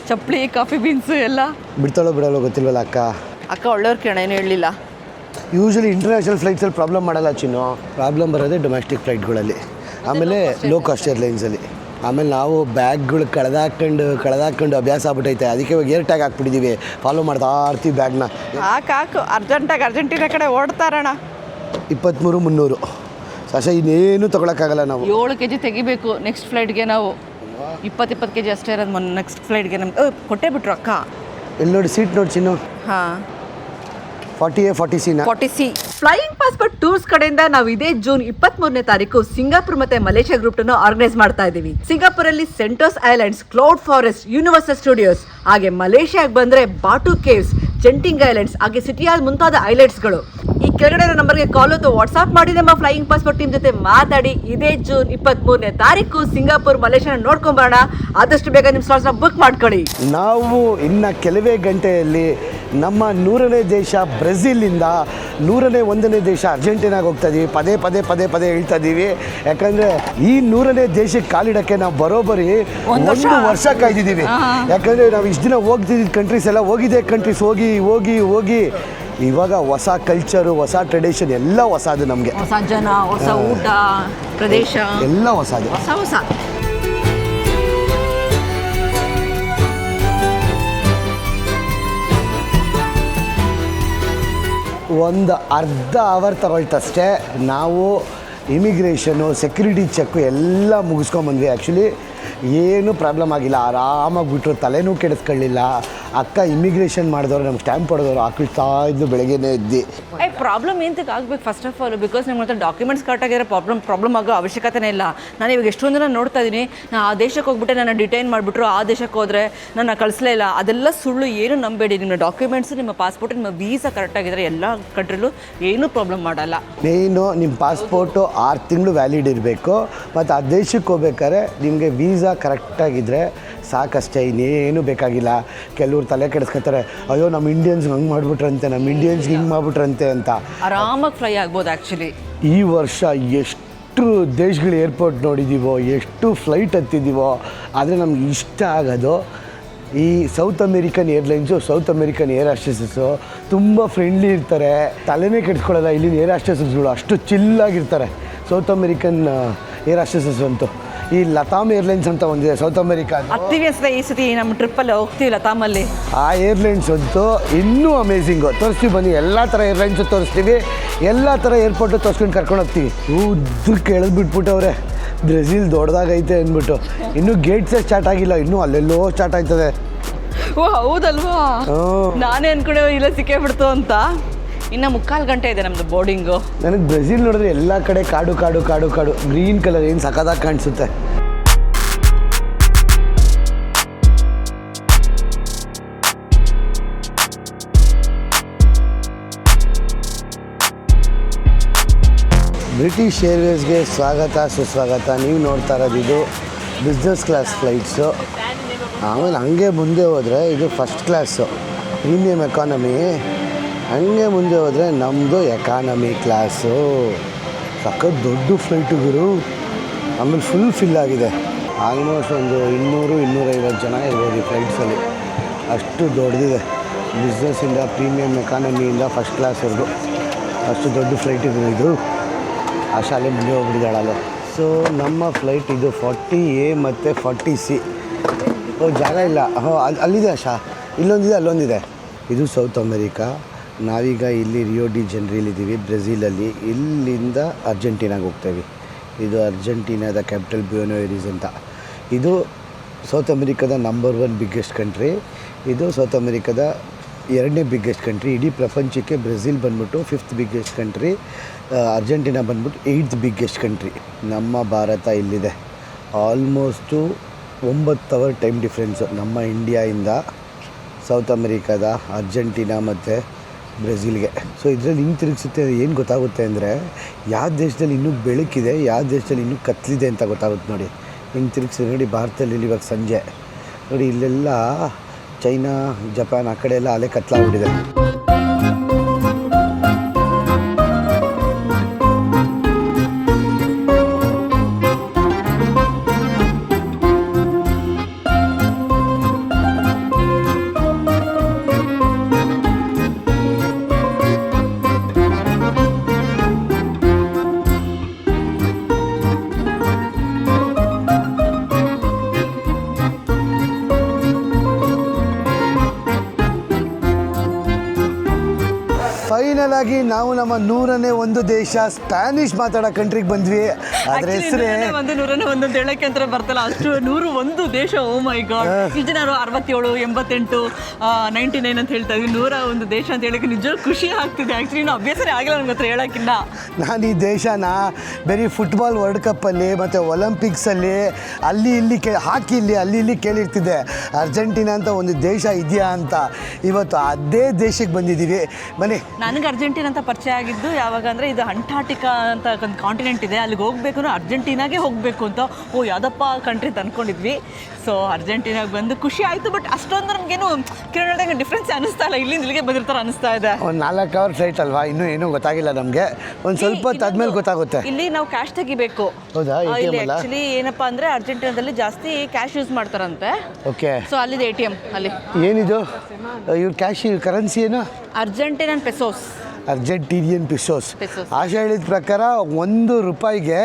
ಚಪ್ಪಲಿ, ಕಾಫಿ ಬೀನ್ಸು ಎಲ್ಲ ಬಿಡ್ತಾಳೋ ಬಿಡೋಲ್ಲ ಗೊತ್ತಿಲ್ವಲ್ಲ ಅಕ್ಕ. ಅಕ್ಕ ಒಳ್ಳೆಯವ್ರು ಕೇಳ, ಏನು ಹೇಳಲಿಲ್ಲ. ಯೂಶ್ವಲಿ ಇಂಟರ್ನ್ಯಾಷನಲ್ ಫ್ಲೈಟ್ಸಲ್ಲಿ ಪ್ರಾಬ್ಲಮ್ ಮಾಡಲ್ಲ ಚಿನ್ನು, ಪ್ರಾಬ್ಲಮ್ ಬರೋದೇ ಡೊಮೆಸ್ಟಿಕ್ ಫ್ಲೈಟ್ಗಳಲ್ಲಿ, ಆಮೇಲೆ ಲೋ ಕಾಸ್ಟ್ ಏರ್ಲೈನ್ಸಲ್ಲಿ. ಆಮೇಲೆ ನಾವು ಬ್ಯಾಗ್ಗಳು ಕಳೆದಾಕೊಂಡು ಅಭ್ಯಾಸ ಆಗ್ಬಿಟ್ಟೈತೆ, ಅದಕ್ಕೆ ಇವಾಗ ಏರ್ ಟ್ಯಾಗ್ ಹಾಕ್ಬಿಟ್ಟಿದ್ದೀವಿ, ಫಾಲೋ ಮಾಡ್ತಾ ಇರ್ತೀವಿ ಬ್ಯಾಗ್ನ. ಹಾಕು ಅರ್ಜೆಂಟಿನಾ ಕಡೆ ಓಡ್ತಾರಣ. 23,300 ಸಶ ಇನ್ನೇನು ತೊಗೊಳಕ್ಕಾಗಲ್ಲ ನಾವು. 7 kg ತೆಗಿಬೇಕು ನೆಕ್ಸ್ಟ್ ಫ್ಲೈಟ್ಗೆ. ನಾವು 20 kg ಅಷ್ಟೇ ಇರೋದು ನೆಕ್ಸ್ಟ್ ಫ್ಲೈಟ್ಗೆ. ನಮ್ಗೆ ಕೊಟ್ಟೇ ಬಿಟ್ರು ಅಕ್ಕ. ಎಲ್ಲಿ ನೋಡಿ ಸೀಟ್ ನೋಡಿ ಚಿನ್ನು, ಹಾಂ 40A 40C. 40C. Flying passport tours ಕಡೆಯಿಂದ ನಾವು ಇದೇ ಜೂನ್ 23ನೇ ತಾರೀಕು ಸಿಂಗಾಪುರ್ ಮತ್ತೆ ಮಲೇಷ್ಯಾ ಗ್ರೂಪ್ ಅನ್ನು ಆರ್ಗನೈಸ್ ಮಾಡ್ತಾ ಇದ್ದೀವಿ. ಸಿಂಗಾಪುರಲ್ಲಿ Sentosa islands, cloud forest, Universal Studios, ಹಾಗೆ ಮಲೇಷ್ಯಾಗೆ ಬಂದ್ರೆ ಬಾಟು ಕೇವ್ಸ್, ಜೆಂಟಿಂಗ್ ಐಲ್ಯಾಂಡ್ಸ್, ಹಾಗೆ ಸಿಟಿಯಾದ ಮುಂತಾದ ಐಲ್ಯಾಂಡ್ಸ್ಗಳು. ಈ ಕೆಳಗಡೆ ನಂಬರ್ಗೆ ಕಾಲ್ ಅಥವಾ ವಾಟ್ಸ್ಆಪ್ ಮಾಡಿ ನಮ್ಮ ಫ್ಲೈಯಿಂಗ್ ಪಾಸ್ಪೋರ್ಟ್ ಟೀಮ್ ಜೊತೆ ಮಾತಾಡಿ ಇದೇ ಜೂನ್ 23ನೇ ತಾರೀಕು ಸಿಂಗಾಪುರ್ ಮಲೇಷ್ಯಾನ ನೋಡ್ಕೊಂಬರೋಣ. ಆದಷ್ಟು ಬೇಗ ನಿಮ್ಮ ಸ್ಲಾಟ್ಸ್ನ ಬುಕ್ ಮಾಡ್ಕೊಳ್ಳಿ. ನಾವು ಇನ್ನು ಕೆಲವೇ ಗಂಟೆಯಲ್ಲಿ ನಮ್ಮ 100ನೇ ದೇಶ ಬ್ರೆಜಿಲಿಂದ 101ನೇ ದೇಶ ಅರ್ಜೆಂಟೀನಾಗೆ ಹೋಗ್ತಾ ಇದ್ದೀವಿ. ಪದೇ ಹೇಳ್ತಾ ಇದ್ದೀವಿ, ಯಾಕಂದರೆ ಈ 100ನೇ ದೇಶಕ್ಕೆ ಕಾಲಿಡೋಕ್ಕೆ ನಾವು ಬರೋಬ್ಬರಿ 1 ವರ್ಷ ಕಾಯ್ದಿದ್ದೀವಿ. ಯಾಕಂದರೆ ನಾವು ಇಷ್ಟು ದಿನ ಹೋಗ್ತಿದ್ದ ಕಂಟ್ರೀಸ್ ಎಲ್ಲ ಹೋಗಿದ್ದೆ ಕಂಟ್ರೀಸ್ ಹೋಗಿ ಇವಾಗ ಹೊಸ ಕಲ್ಚರು, ಹೊಸ ಟ್ರೆಡಿಷನ್ ಎಲ್ಲ ಹೊಸದು ನಮಗೆ. ಹೊಸ ಜನ, ಹೊಸ ಊಟ, ಪ್ರದೇಶ ಎಲ್ಲ ಹೊಸದು. ಹೊಸ ಒಂದು ಅರ್ಧ ಅವರ್ ತಗೊಳ್ತಷ್ಟೇ. ನಾವು ಇಮಿಗ್ರೇಷನು, ಸೆಕ್ಯೂರಿಟಿ ಚೆಕ್ಕು ಎಲ್ಲ ಮುಗಿಸ್ಕೊಂಬಂದ್ವಿ. ಆ್ಯಕ್ಚುಲಿ ಏನೂ ಪ್ರಾಬ್ಲಮ್ ಆಗಿಲ್ಲ, ಆರಾಮಾಗಿ ಬಿಟ್ಟರು, ತಲೆನೂ ಕೆಡಿಸ್ಕೊಳ್ಳಿಲ್ಲ. ಅಕ್ಕ ಇಮಿಗ್ರೇಷನ್ ಮಾಡಿದವರು ನಮ್ಗೆ ಸ್ಟ್ಯಾಂಪ್ ಹೊಡೆದವರು ಹಾಕಿಸ್ತಾ ಇದ್ದು ಬೆಳಗ್ಗೆನೇ ಎದ್ದು. ಪ್ರಾಬ್ಲಮ್ ಏನಂತಕ್ಕೆ ಆಗ್ಬೇಕು ಫಸ್ಟ್ ಆಫ್ ಆಲ್, ಬಿಕಾಸ್ ನಿಮ್ಮ ಹತ್ರ ಡಾಕ್ಯುಮೆಂಟ್ಸ್ ಕರೆಕ್ಟಾಗಿರೋ ಪ್ರಾಬ್ಲಮ್ ಆಗೋ ಅವಶ್ಯಕತೆನೇ ಇಲ್ಲ. ನಾನು ಇವಾಗ ಎಷ್ಟೊಂದು ಜನ ನೋಡ್ತಾ ಇದ್ದೀನಿ, ನಾನು ಆ ದೇಶಕ್ಕೆ ಹೋಗ್ಬಿಟ್ಟೆ ನನ್ನ ಡಿಟೈನ್ ಮಾಡಿಬಿಟ್ರು, ಆ ದೇಶಕ್ಕೆ ಹೋದರೆ ನನ್ನ ಕಳಿಸಲೇ ಇಲ್ಲ. ಅದೆಲ್ಲ ಸುಳ್ಳು, ಏನು ನಂಬೇಡಿ. ನಿಮ್ಮ ಡಾಕ್ಯುಮೆಂಟ್ಸು, ನಿಮ್ಮ ಪಾಸ್ಪೋರ್ಟ್, ನಿಮ್ಮ ವೀಸಾ ಕರೆಕ್ಟಾಗಿದ್ದರೆ ಎಲ್ಲ ಕಂಟ್ರಿಲೂ ಏನೂ ಪ್ರಾಬ್ಲಮ್ ಮಾಡಲ್ಲ. ಮೇಯ್ನು ನಿಮ್ಮ ಪಾಸ್ಪೋರ್ಟು 6 ತಿಂಗಳು ವ್ಯಾಲಿಡ್ ಇರಬೇಕು, ಮತ್ತು ಆ ದೇಶಕ್ಕೆ ಹೋಗ್ಬೇಕಾದ್ರೆ ನಿಮಗೆ ವೀಸಾ ಕರೆಕ್ಟಾಗಿದ್ದರೆ ಸಾಕಷ್ಟೇ, ಇನ್ನೇನು ಬೇಕಾಗಿಲ್ಲ. ಕೆಲವ್ರು ತಲೆ ಕೆಡಿಸ್ಕೊತಾರೆ, ಅಯ್ಯೋ ನಮ್ಮ ಇಂಡಿಯನ್ಸ್ಗೆ ಹಂಗೆ ಮಾಡಿಬಿಟ್ರಂತೆ, ನಮ್ಮ ಇಂಡಿಯನ್ಸ್ಗೆ ಹಿಂಗೆ ಮಾಡಿಬಿಟ್ರಂತೆ ಅಂತ. ಆರಾಮಾಗಿ ಫ್ಲೈ ಆಗ್ಬೋದು. ಆ್ಯಕ್ಚುಲಿ ಈ ವರ್ಷ ಎಷ್ಟು ದೇಶಗಳ ಏರ್ಪೋರ್ಟ್ ನೋಡಿದ್ದೀವೋ, ಎಷ್ಟು ಫ್ಲೈಟ್ ಹತ್ತಿದ್ದೀವೋ, ಆದರೆ ನಮ್ಗೆ ಇಷ್ಟ ಆಗೋದು ಈ South American airlines, South American air hostesses ತುಂಬ ಫ್ರೆಂಡ್ಲಿ ಇರ್ತಾರೆ, ತಲೆನೇ ಕೆಡಿಸ್ಕೊಳ್ಳೋಲ್ಲ. ಇಲ್ಲಿನ ಏರ್ ಹಾಸ್ಟೆಸಸ್ಗಳು ಅಷ್ಟು ಚಿಲ್ಲಾಗಿರ್ತಾರೆ ಸೌತ್ ಅಮೇರಿಕನ್ ಏರ್ ಹಾಸ್ಟೆಸಸ್ ಅಂತೂ. ಈ ಲತಾಮ್ ಏರ್ಲೈನ್ಸ್ ಅಂತ ಒಂದಿದೆ ಸೌತ್ ಅಮೇರಿಕಾ, ಹತ್ತೀವಿ ಅನ್ಸುತ್ತೆ ಈ ಸತಿ ನಮ್ಮ ಟ್ರಿಪ್ಪಲ್ಲಿ ಹೋಗ್ತೀವಿ ಲತಾಮಲ್ಲಿ. ಆ ಏರ್ಲೈನ್ಸ್ ಅಂತೂ ಇನ್ನೂ ಅಮೇಝಿಂಗು. ತೋರಿಸ್ತೀವಿ ಬನ್ನಿ, ಎಲ್ಲ ಥರ ಏರ್ಲೈನ್ಸು ತೋರಿಸ್ತೀವಿ, ಎಲ್ಲ ಥರ ಏರ್ಪೋರ್ಟು ತೋರಿಸ್ಕೊಂಡು ಕರ್ಕೊಂಡು ಹೋಗ್ತೀವಿ. ಉದ್ದಕ್ಕೆ ಎಳೆದ್ಬಿಟ್ಬಿಟ್ಟವ್ರೆ, ಬ್ರೆಜಿಲ್ ದೊಡ್ಡದಾಗೈತೆ ಅಂದ್ಬಿಟ್ಟು. ಇನ್ನೂ ಗೇಟ್ಸೇ ಸ್ಟಾರ್ಟ್ ಆಗಿಲ್ಲ, ಇನ್ನೂ ಅಲ್ಲೆಲ್ಲೋ ಸ್ಟಾರ್ಟ್ ಆಯ್ತದೆ. ಓ ಹೌದಲ್ವಾ, ನಾನೇ ಅನ್ಕೊಂಡೆ ಇಲ್ಲ ಸಿಕ್ಕೇ ಬಿಡ್ತು ಅಂತ. ಇನ್ನು 3/4 ಗಂಟೆ ಇದೆ ನಮ್ಮದು ಬೋರ್ಡಿಂಗು. ನನಗೆ ಬ್ರೆಜಿಲ್ ನೋಡಿದ್ರೆ ಎಲ್ಲ ಕಡೆ ಕಾಡು ಗ್ರೀನ್ ಕಲರ್ ಏನು ಸಖತ್ತಾಗಿ ಕಾಣಿಸುತ್ತೆ. ಬ್ರಿಟಿಷ್ ಏರ್ವೇಸ್ಗೆ ಸ್ವಾಗತ ಸುಸ್ವಾಗತ. ನೀವು ನೋಡ್ತಾ ಇರೋದು ಇದು ಬಿಸ್ನೆಸ್ ಕ್ಲಾಸ್ ಫ್ಲೈಟ್ಸು. ಆಮೇಲೆ ಹಂಗೆ ಮುಂದೆ ಹೋದರೆ ಇದು ಫಸ್ಟ್ ಕ್ಲಾಸು ಪ್ರೀಮಿಯಮ್ ಎಕಾನಮಿ. ಹಂಗೆ ಮುಂದೆ ಹೋದರೆ ನಮ್ಮದು ಎಕಾನಮಿ ಕ್ಲಾಸು. ಸಖತ್ ದೊಡ್ಡ ಫ್ಲೈಟುಗಳು, ಆಮೇಲೆ ಫಿಲ್ ಆಗಿದೆ. ಆಲ್ಮೋಸ್ಟ್ ಒಂದು 200-250 ಜನ ಇರ್ಬೋದು ಈ ಫ್ಲೈಟ್ಸಲ್ಲಿ, ಅಷ್ಟು ದೊಡ್ಡದಿದೆ. ಬಿಸ್ನೆಸ್ಸಿಂದ ಪ್ರೀಮಿಯಮ್ ಎಕಾನಮಿಯಿಂದ ಫಸ್ಟ್ ಕ್ಲಾಸ್ವರೆಗೂ ಅಷ್ಟು ದೊಡ್ಡ ಫ್ಲೈಟ್ ಇದು. ಆ ಶಾಲೆ ಮುಂದೆ ಹೋಗ್ಬಿಟ್ಟಿದ್ದಾಳಲ್ಲ. ಸೊ ನಮ್ಮ ಫ್ಲೈಟ್ ಇದು 40A ಮತ್ತು 40C. ಜಾಗ ಇಲ್ಲ, ಅಲ್ಲಿದೆ ಆಶಾ, ಇಲ್ಲೊಂದಿದೆ ಅಲ್ಲೊಂದಿದೆ. ಇದು ಸೌತ್ ಅಮೇರಿಕಾ. ನಾವೀಗ ಇಲ್ಲಿ ರಿಯೋ ಡಿ ಜನರಲ್ಲಿದ್ದೀವಿ, ಬ್ರೆಜಿಲಲ್ಲಿ. ಇಲ್ಲಿಂದ ಅರ್ಜೆಂಟೀನಾಗೆ ಹೋಗ್ತೇವೆ. ಇದು ಅರ್ಜೆಂಟೀನಾದ ಕ್ಯಾಪಿಟಲ್ ಬ್ಯೂನಸ್ ಏರೀಸ್ ಅಂತ. ಇದು ಸೌತ್ ಅಮೇರಿಕಾದ ನಂಬರ್ 1 ಬಿಗ್ಗೆಸ್ಟ್ ಕಂಟ್ರಿ. ಇದು ಸೌತ್ ಅಮೇರಿಕಾದ 2ನೇ ಬಿಗ್ಗೆಸ್ಟ್ ಕಂಟ್ರಿ. ಇಡೀ ಪ್ರಪಂಚಕ್ಕೆ ಬ್ರೆಜಿಲ್ ಬಂದ್ಬಿಟ್ಟು 5th ಬಿಗ್ಗೆಸ್ಟ್ ಕಂಟ್ರಿ, ಅರ್ಜೆಂಟೀನಾ ಬಂದ್ಬಿಟ್ಟು 8th ಬಿಗ್ಗೆಸ್ಟ್ ಕಂಟ್ರಿ. ನಮ್ಮ ಭಾರತ ಇಲ್ಲಿದೆ. ಆಲ್ಮೋಸ್ಟು 9 ಅವರ್ ಟೈಮ್ ಡಿಫ್ರೆನ್ಸು ನಮ್ಮ ಇಂಡಿಯಾಯಿಂದ ಸೌತ್ ಅಮೇರಿಕಾದ ಅರ್ಜೆಂಟೀನಾ ಮತ್ತು ಬ್ರೆಜಿಲ್ಗೆ. ಸೊ ಇದರಲ್ಲಿ ಹಿಂಗೆ ತಿರುಗಿಸುತ್ತೆ. ಏನು ಗೊತ್ತಾಗುತ್ತೆ ಅಂದರೆ ಯಾವ ದೇಶದಲ್ಲಿ ಇನ್ನೂ ಬೆಳಕಿದೆ, ಯಾವ ದೇಶದಲ್ಲಿ ಇನ್ನೂ ಕತ್ತಲಿದೆ ಅಂತ ಗೊತ್ತಾಗುತ್ತೆ ನೋಡಿ. ಹಿಂಗೆ ತಿರುಗಿಸಿ ನೋಡಿ. ಭಾರತದಲ್ಲಿ ಇವಾಗ ಸಂಜೆ ನೋಡಿ, ಇಲ್ಲೆಲ್ಲ ಚೈನಾ, ಜಪಾನ್ ಆ ಕಡೆ ಎಲ್ಲ ಅಲೆ ಕತ್ಲಾಗ್ಬಿಟ್ಟಿದೆ. ಫೈನಲ್ ಆಗಿ ನಾವು ನಮ್ಮ 101 ದೇಶ ಸ್ಪ್ಯಾನಿಷ್ ಮಾತಾಡೋ ಕಂಟ್ರಿಗೆ ಬಂದ್ವಿ. ಅದ್ರ ಹೆಸರೇ ಒಂದು ಹೇಳಕ್ಕೆ ಅಂತ ಬರ್ತಲ್ಲ, ಅಷ್ಟು 101 ದೇಶ. ಓ ಮೈ ಗಾಡ್, ಇಷ್ಟು ಜನ 67, 88, 99 ಅಂತ ಹೇಳ್ತಾ ಇದ್ವಿ. 101 ದೇಶ ಅಂತ ಹೇಳಕ್ಕೆ ನಿಜ ಖುಷಿ ಆಗ್ತಿದೆ. ಆ್ಯಕ್ಚುಲಿ ಇನ್ನೂ ಅಭ್ಯಾಸನೇ ಆಗಿಲ್ಲ ನನ್ನ ಹತ್ರ ಹೇಳೋಕ್ಕಿನ್ನ. ನಾನು ಈ ದೇಶನ ಬರೀ ಫುಟ್ಬಾಲ್ ವರ್ಲ್ಡ್ ಕಪ್ಪಲ್ಲಿ ಮತ್ತು ಒಲಿಂಪಿಕ್ಸಲ್ಲಿ ಅಲ್ಲಿ ಇಲ್ಲಿ ಹಾಕಿಲ್ಲಿ ಅಲ್ಲಿ ಇಲ್ಲಿ ಕೇಳಿರ್ತಿದ್ದೆ ಅರ್ಜೆಂಟೀನಾ ಅಂತ ಒಂದು ದೇಶ ಇದೆಯಾ ಅಂತ. ಇವತ್ತು ಅದೇ ದೇಶಕ್ಕೆ ಬಂದಿದ್ದೀವಿ. ಬನ್ನಿ. ನನಗೆ ಅರ್ಜೆಂಟೀನಾ ಅಂತ ಪರಿಚಯ ಆಗಿದ್ದು ಯಾವಾಗ ಅಂದರೆ, ಇದು ಅಂಟಾರ್ಟಿಕಾ ಅಂತ ಒಂದು ಕಾಂಟಿನೆಂಟ್ ಇದೆ, ಅಲ್ಲಿಗೆ ಹೋಗಬೇಕು ಅಂದ್ರೆ ಅರ್ಜೆಂಟೀನಾಗೆ ಹೋಗಬೇಕು ಅಂತ. ಓ ಯಾವುದಪ್ಪ ಕಂಟ್ರಿ ಅಂತ ಅಂದ್ಕೊಂಡಿದ್ವಿ. ಸೊ ಅರ್ಜೆಂಟೀನಾಗೆ ಬಂದು ಖುಷಿ ಆಯಿತು. ಬಟ್ ಅಷ್ಟೊಂದು ನಮಗೇನು ಕಿರಣದಾಗ ಡಿಫ್ರೆನ್ಸ್ ಅನ್ನಿಸ್ತಾ ಇಲ್ಲ. ಇಲ್ಲಿಂದ ಇಲ್ಲಿಗೆ ಬಂದಿರ್ತಾರೆ ಅನ್ನಿಸ್ತಾ ಇದೆ. ಒಂದು 4 ಅವರ್ ಫ್ಲೈಟ್ ಅಲ್ವಾ, ಇನ್ನೂ ಏನೂ ಗೊತ್ತಾಗಿಲ್ಲ ನಮಗೆ. ಒಂದು ಸ್ವಲ್ಪ ಹೊತ್ತು ಆದ್ಮೇಲೆ ಗೊತ್ತಾಗುತ್ತೆ. ಇಲ್ಲಿ ನಾವು ಕ್ಯಾಶ್ ತೆಗಿಬೇಕು. ಹೌದಾ? ಇಲ್ಲಿ ಆ್ಯಕ್ಚುಲಿ ಏನಪ್ಪ ಅಂದರೆ ಅರ್ಜೆಂಟೀನಾದಲ್ಲಿ ಜಾಸ್ತಿ ಕ್ಯಾಶ್ ಯೂಸ್ ಮಾಡ್ತಾರಂತೆ. ಓಕೆ. ಸೊ ಅಲ್ಲಿದೆ ATM ಅಲ್ಲಿ. ಏನಿದು ಇವ್ರ ಕ್ಯಾಶ್ ಕರೆನ್ಸಿ ಏನು? ಅರ್ಜೆಂಟೀನನ್ ಪೆಸೋಸ್. ಅರ್ಜೆಂಟೀನಿಯನ್ ಪಿಸೋಸ್. ಆಶಾ ಹೇಳಿದ ಪ್ರಕಾರ ₹1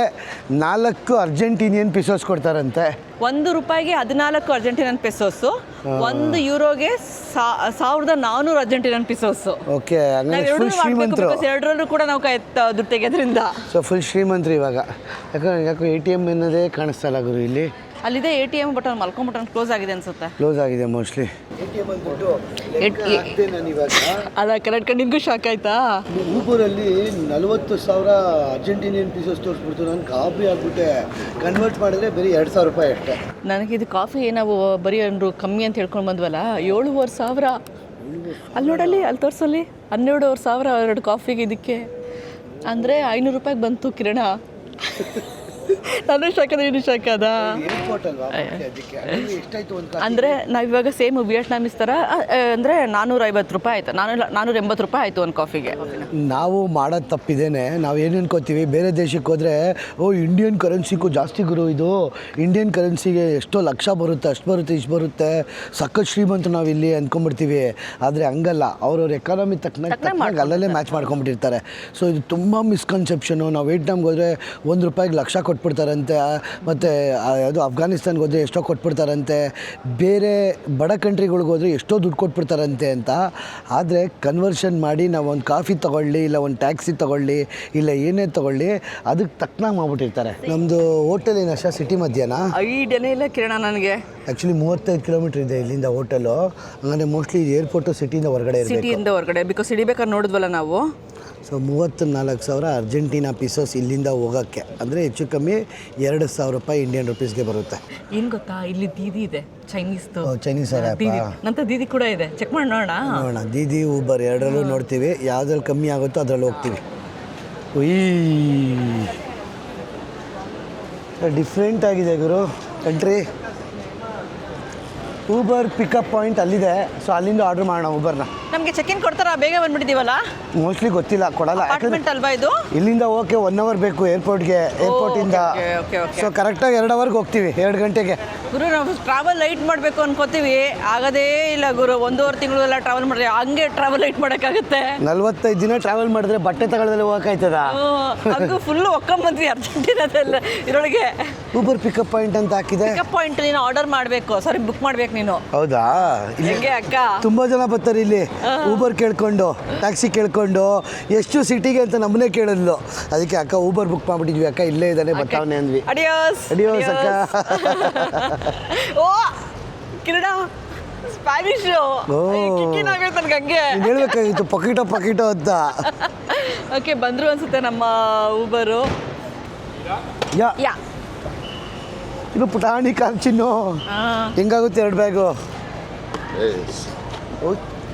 4 ಅರ್ಜೆಂಟೀನಿಯನ್ ಪಿಸೋಸ್ ಕೊಡ್ತಾರಂತೆ. ₹1 14 ಅರ್ಜೆಂಟೀನನ್ ಪೆಸೋಸು, €1 1400 ಅರ್ಜೆಂಟೀನನ್ ಪಿಸೋಸು. ಓಕೆ, ಹಂಗಾದ್ರೆ ಫುಲ್ ಶ್ರೀಮಂತರು. ಎರಡರಲ್ಲೂ ಕೂಡ ನಾವು ದುಡ್ಡು ತೆಗೆದ್ರಿಂದ ಸೊ ಫುಲ್ ಶ್ರೀಮಂತರು ಇವಾಗ. ಯಾಕೋ ATM ಅನ್ನೋದೇ ಕಾಣಿಸ್ತಾ ಇಲ್ಲ ಗುರು ಇಲ್ಲಿ. ಅಲ್ಲಿದೆ ATM, ಬಟ್ ಅವ್ನು ಮಲ್ಕೊಂಬಿಟ್ಟು ಕ್ಲೋಸ್ ಆಗಿದೆ ಅನ್ಸುತ್ತೆ. ಕ್ಲೋಸ್ ಆಗಿದೆ ಮೋಸ್ಟ್ಲಿ. ಅಲ್ಲ, ಕರೆಕ್ಟ್ ನಿಮಗೂ ಶಾಕ್ ಆಯ್ತಾ? ಊಬರಲ್ಲಿ 40,000 ಅರ್ಜೆಂಟೀನಿಯನ್ ಪೀಸಸ್ ತೋರಿಸ್ಬಿಡ್ತು. ನಾನು ಗಾಬರಿ ಆಗ್ಬಿಟ್ಟೆ. ಕನ್ವರ್ಟ್ ಮಾಡಿದ್ರೆ ಬರೀ ₹2,000 ಅಷ್ಟೇ. ನನಗಿದು ಕಾಫಿ ನಾವು ಬರೀ ಒಂದು ಕಮ್ಮಿ ಅಂತ ಹೇಳ್ಕೊಂಡು ಬಂದ್ವಲ್ಲ, 7,500. ಅಲ್ಲಿ ನೋಡಲ್ಲಿ, ಅಲ್ಲಿ ತೋರಿಸಲ್ಲಿ 12,500 2 ಕಾಫಿಗೆ. ಇದಕ್ಕೆ ಅಂದರೆ ₹500 ಬಂತು ಕಿರಣ. ನಾನು ಶಾಕ್ ಅದ, ಏನು ಶಾಕ್ ಅದ. ಅಂದರೆ ನಾವಿವಾಗ ಸೇಮ್ ವಿಯೆಟ್ನಾಮೀಸ್ ಥರ ಅಂದರೆ ₹450 ಆಯಿತು, ₹480 ಆಯಿತು ಒಂದು ಕಾಫಿಗೆ. ನಾವು ಮಾಡೋದು ತಪ್ಪಿದ್ದೇನೆ. ನಾವು ಏನು ಅನ್ಕೋತೀವಿ, ಬೇರೆ ದೇಶಕ್ಕೆ ಹೋದರೆ ಓ ಇಂಡಿಯನ್ ಕರೆನ್ಸಿಗೂ ಜಾಸ್ತಿ ಗುರು, ಇದು ಇಂಡಿಯನ್ ಕರೆನ್ಸಿಗೆ ಎಷ್ಟೋ ಲಕ್ಷ ಬರುತ್ತೆ, ಅಷ್ಟು ಬರುತ್ತೆ, ಇಷ್ಟು ಬರುತ್ತೆ, ಸಖತ್ ಶ್ರೀಮಂತ ನಾವು ಇಲ್ಲಿ ಅಂದ್ಕೊಂಡ್ಬಿಡ್ತೀವಿ. ಆದರೆ ಹಂಗಲ್ಲ, ಅವ್ರವ್ರ ಎಕಾನಮಿ ತಕ್ಕನಾಗಿ ಅಲ್ಲಲ್ಲೇ ಮ್ಯಾಚ್ ಮಾಡ್ಕೊಂಡ್ಬಿಟ್ಟಿರ್ತಾರೆ. ಸೊ ಇದು ತುಂಬ ಮಿಸ್ಕನ್ಸೆಪ್ಷನು. ನಾವು ವಿಯೆಟ್ನಾಮ್ಗೆ ಹೋದರೆ ₹1 ಲಕ್ಷ ಕೊಟ್ಬಿಡ್ತಾರಂತೆ, ಮತ್ತು ಅದು ಅಫ್ಘಾನಿಸ್ತಾನ್ಗೆ ಹೋದರೆ ಎಷ್ಟೋ ಕೊಟ್ಬಿಡ್ತಾರಂತೆ, ಬೇರೆ ಬಡ ಕಂಟ್ರಿಗಳ್ಗೆ ಹೋದರೆ ಎಷ್ಟೋ ದುಡ್ಡು ಕೊಟ್ಬಿಡ್ತಾರಂತೆ ಅಂತ. ಆದರೆ ಕನ್ವರ್ಷನ್ ಮಾಡಿ ನಾವು ಒಂದು ಕಾಫಿ ತೊಗೊಳ್ಳಿ, ಇಲ್ಲ ಒಂದು ಟ್ಯಾಕ್ಸಿ ತೊಗೊಳ್ಳಿ, ಇಲ್ಲ ಏನೇ ತೊಗೊಳ್ಳಿ, ಅದಕ್ಕೆ ತಕ್ಕನಾಗಿ ಮಾಡ್ಬಿಟ್ಟಿರ್ತಾರೆ. ನಮ್ಮದು ಹೋಟೆಲ್ ಏನಷ್ಟ ಸಿಟಿ ಮಧ್ಯನಾ? ಐಡಿಯಾನೇ ಇಲ್ಲ ಕಿರಣ ನನಗೆ. ಆ್ಯಕ್ಚುಲಿ 35 ಕಿಲೋಮೀಟ್ರ್ ಇದೆ ಇಲ್ಲಿಂದ ಹೋಟೆಲು. ಹಂಗಂದರೆ ಮೋಸ್ಟ್ಲಿ ಏರ್ಪೋರ್ಟು ಸಿಟಿಯಿಂದ ಹೊರಗಡೆ ಇರಬೇಕು. ಸಿಟಿಯಿಂದ ಹೊರಗಡೆ, ಬಿಕಾಸ್ ಸಿಡಿಬೇಕಾದ್ರೆ ನೋಡಿದ್ವಲ್ಲ ನಾವು. ಸೊ 34,000 ಅರ್ಜೆಂಟೀನಾ ಪೀಸಸ್ ಇಲ್ಲಿಂದ ಹೋಗೋಕ್ಕೆ, ಅಂದರೆ ಹೆಚ್ಚು ಕಮ್ಮಿ ₹2,000 ಇಂಡಿಯನ್ ರುಪೀಸ್ಗೆ ಬರುತ್ತೆ. ಏನು ಗೊತ್ತಾ, ಇಲ್ಲಿ ದೀದಿ ಇದೆ, ಚೈನೀಸ್ ಆ್ಯಪ್. ನಂತರ ದೀದಿ ಕೂಡ ಇದೆ, ಚೆಕ್ ಮಾಡಿ ನೋಡೋಣ. ದೀದಿ ಊಬರ್ ಎರಡರಲ್ಲೂ ನೋಡ್ತೀವಿ, ಯಾವುದ್ರಲ್ಲಿ ಕಮ್ಮಿ ಆಗುತ್ತೋ ಅದರಲ್ಲಿ ಹೋಗ್ತೀವಿ. ಡಿಫ್ರೆಂಟ್ ಆಗಿದೆ ಗುರು ಕಂಟ್ರಿ. ಊಬರ್ ಪಿಕಪ್ ಪಾಯಿಂಟ್ ಅಲ್ಲಿದೆ. ಸೊ ಅಲ್ಲಿಂದ ಆರ್ಡರ್ ಮಾಡೋಣ ಊಬರ್ನ. ನಮಗೆ ಚೆಕ್ ಇನ್ ಕೊಡ್ತಾರಾ? ಬೇಗ ಬಂದ್ಬಿಟ್ಟಿದ್ದೀವಲ್ಲ. ಮೋಸ್ಟ್ಲಿ ಗೊತ್ತಿಲ್ಲ, ಕೊಡಲ್ಲ. ಅಪಾರ್ಟ್ಮೆಂಟ್ ಅಲ್ವಾ ಇದು? ಇಲ್ಲಿಂದ ಹೋಗಕ್ಕೆ 1 ಅವರ್ ಬೇಕು ಏರ್ಪೋರ್ಟಿಂದ. ಸೊ ಕರೆಕ್ಟಾಗಿ 2 ಅವರ್ಗೆ ಹೋಗ್ತೀವಿ, 2 ಗಂಟೆಗೆ. ಗುರು ನಾವು ಟ್ರಾವೆಲ್ ಲೈಟ್ ಮಾಡಬೇಕು ಅನ್ಕೋತೀವಿ, ಆಗೋದೇ ಇಲ್ಲ ಗುರು. 1.5 ತಿಂಗಳೆಲ್ಲ ಟ್ರಾವೆಲ್ ಮಾಡಿದ್ರೆ ಹಂಗೆ ಟ್ರಾವೆಲ್ ಲೈಟ್ ಮಾಡೋಕ್ಕಾಗುತ್ತೆ? 45 ದಿನ ಟ್ರಾವೆಲ್ ಮಾಡಿದ್ರೆ ಬಟ್ಟೆ ತಗೊಳ್ಳೋದ್ರಲ್ಲಿ ಹೋಗಕ್ಕಾಯ್ತದ? ಅದು ಫುಲ್ ಒಕ್ಕೊಂಬಂದ್ವಿ ಅರ್ಜೆಂಟೀನಾದಲ್ಲ ಇದ್ರೊಳಗೆ. ಊಬರ್ ಪಿಕಪ್ ಪಾಯಿಂಟ್ ಅಂತ ಹಾಕಿದೆ. ಪಿಕಪ್ ಪಾಯಿಂಟ್ ನೀನು ಆರ್ಡರ್ ಮಾಡಬೇಕು, ಸಾರಿ ಬುಕ್ ಮಾಡ್ಬೇಕು ನೀನು. ಹೌದಾ? ಹೆಂಗೆ ಅಕ್ಕ? ತುಂಬಾ ಜನ ಬರ್ತಾರೆ ಇಲ್ಲಿ ಊಬರ್ ಕೇಳ್ಕೊಂಡು, ಟ್ಯಾಕ್ಸಿ ಕೇಳ್ಕೊಂಡು. ಎಷ್ಟು ಸಿಟಿಗೆ ಅಂತ ನಮ್ಮನ್ನೇ ಕೇಳಿದ್ಲು. ಅದಕ್ಕೆ ಅಕ್ಕ ಊಬರ್ ಬುಕ್ ಮಾಡ್ಬಿಟ್ಟಿದ್ವಿ, ಅಕ್ಕ ಇಲ್ಲೇ ಇದ್ದಾನೆ ಬರ್ತಾವನೆ ಅಂದ್ವಿ. ಅಡಿಯೋಸ್ ಅಕ್ಕ. ಓ ಕಿರಣ, ಸ್ಪ್ಯಾನಿಷ್ ಕಿಕ್ಕಿನಾಗೈತೆ ನನಗೆ. ಹಂಗೆ ಹೇಳ್ಬೇಕಾಗಿತ್ತು ಪಕೀಟೋ ಅಂತ. ಓಕೆ, ಬಂದರು ಅನ್ಸುತ್ತೆ ನಮ್ಮ ಊಬರು. ಯಾ ಇದು ಪುಟಾಣಿ ಖರ್ಚಿನ್ನು ಹೆಂಗಾಗುತ್ತೆ 2 ಬ್ಯಾಗು?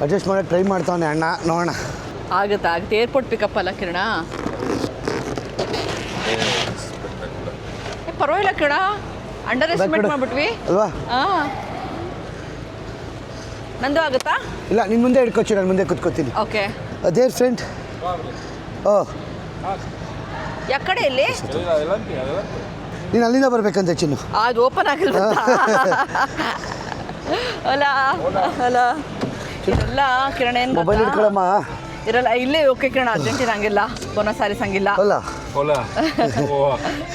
ಅಡ್ಜಸ್ಟ್ ಮಾಡೋಕ್ಕೆ ಟ್ರೈ ಮಾಡ್ತಾವನೆ ಅಣ್ಣ, ನೋಡೋಣ. ಆಗುತ್ತೆ. ಏರ್ಪೋರ್ಟ್ ಪಿಕಪ್ ಅಲ್ಲ ಕಿರಣ? ಪರವಾಗಿಲ್ಲ ಕಿರಣ, ಅಂಡರ್ ಎಸ್ಟಿಮೇಟ್ ಮಾಡ್ಬಿಟ್ವಿ ಅಲ್ವಾ? ನಂದು ಆಗುತ್ತಾ? ಇಲ್ಲ, ನಿನ್ನ ಮುಂದೆ ಹಿಡ್ಕೊಚ್ಚು, ನಾನು ಮುಂದೆ ಕೂತ್ಕೋತೀನಿ. ಓಕೆ. ಅದೇ ಫ್ರೆಂಡ್. ಓ ಯಾಕಡೆ ಇಲ್ಲಿ? ನೀನು ಅಲ್ಲಿಂದ ಬರ್ಬೇಕಂತ ಚಿನ್ನು. ಅದು ಓಪನ್ ಆಗಿಲ್ಲ. ಅಲ್ಲ ಅಲ್ಲ ಇರಲ್ಲ ಕಿರಣ, ಏನು ಮೊಬೈಲ್ ಇಟ್ಕೊಳಮ್ಮ. ಇರಲ್ಲ ಇಲ್ಲೇ. ಓಕೆ ಕಿರಣ, ಅರ್ಜೆಂಟೀನಾ ಹಂಗಿಲ್ಲ, ಬೋನಸ್ ಸಾರೀಸ್ ಹಂಗಿಲ್ಲ.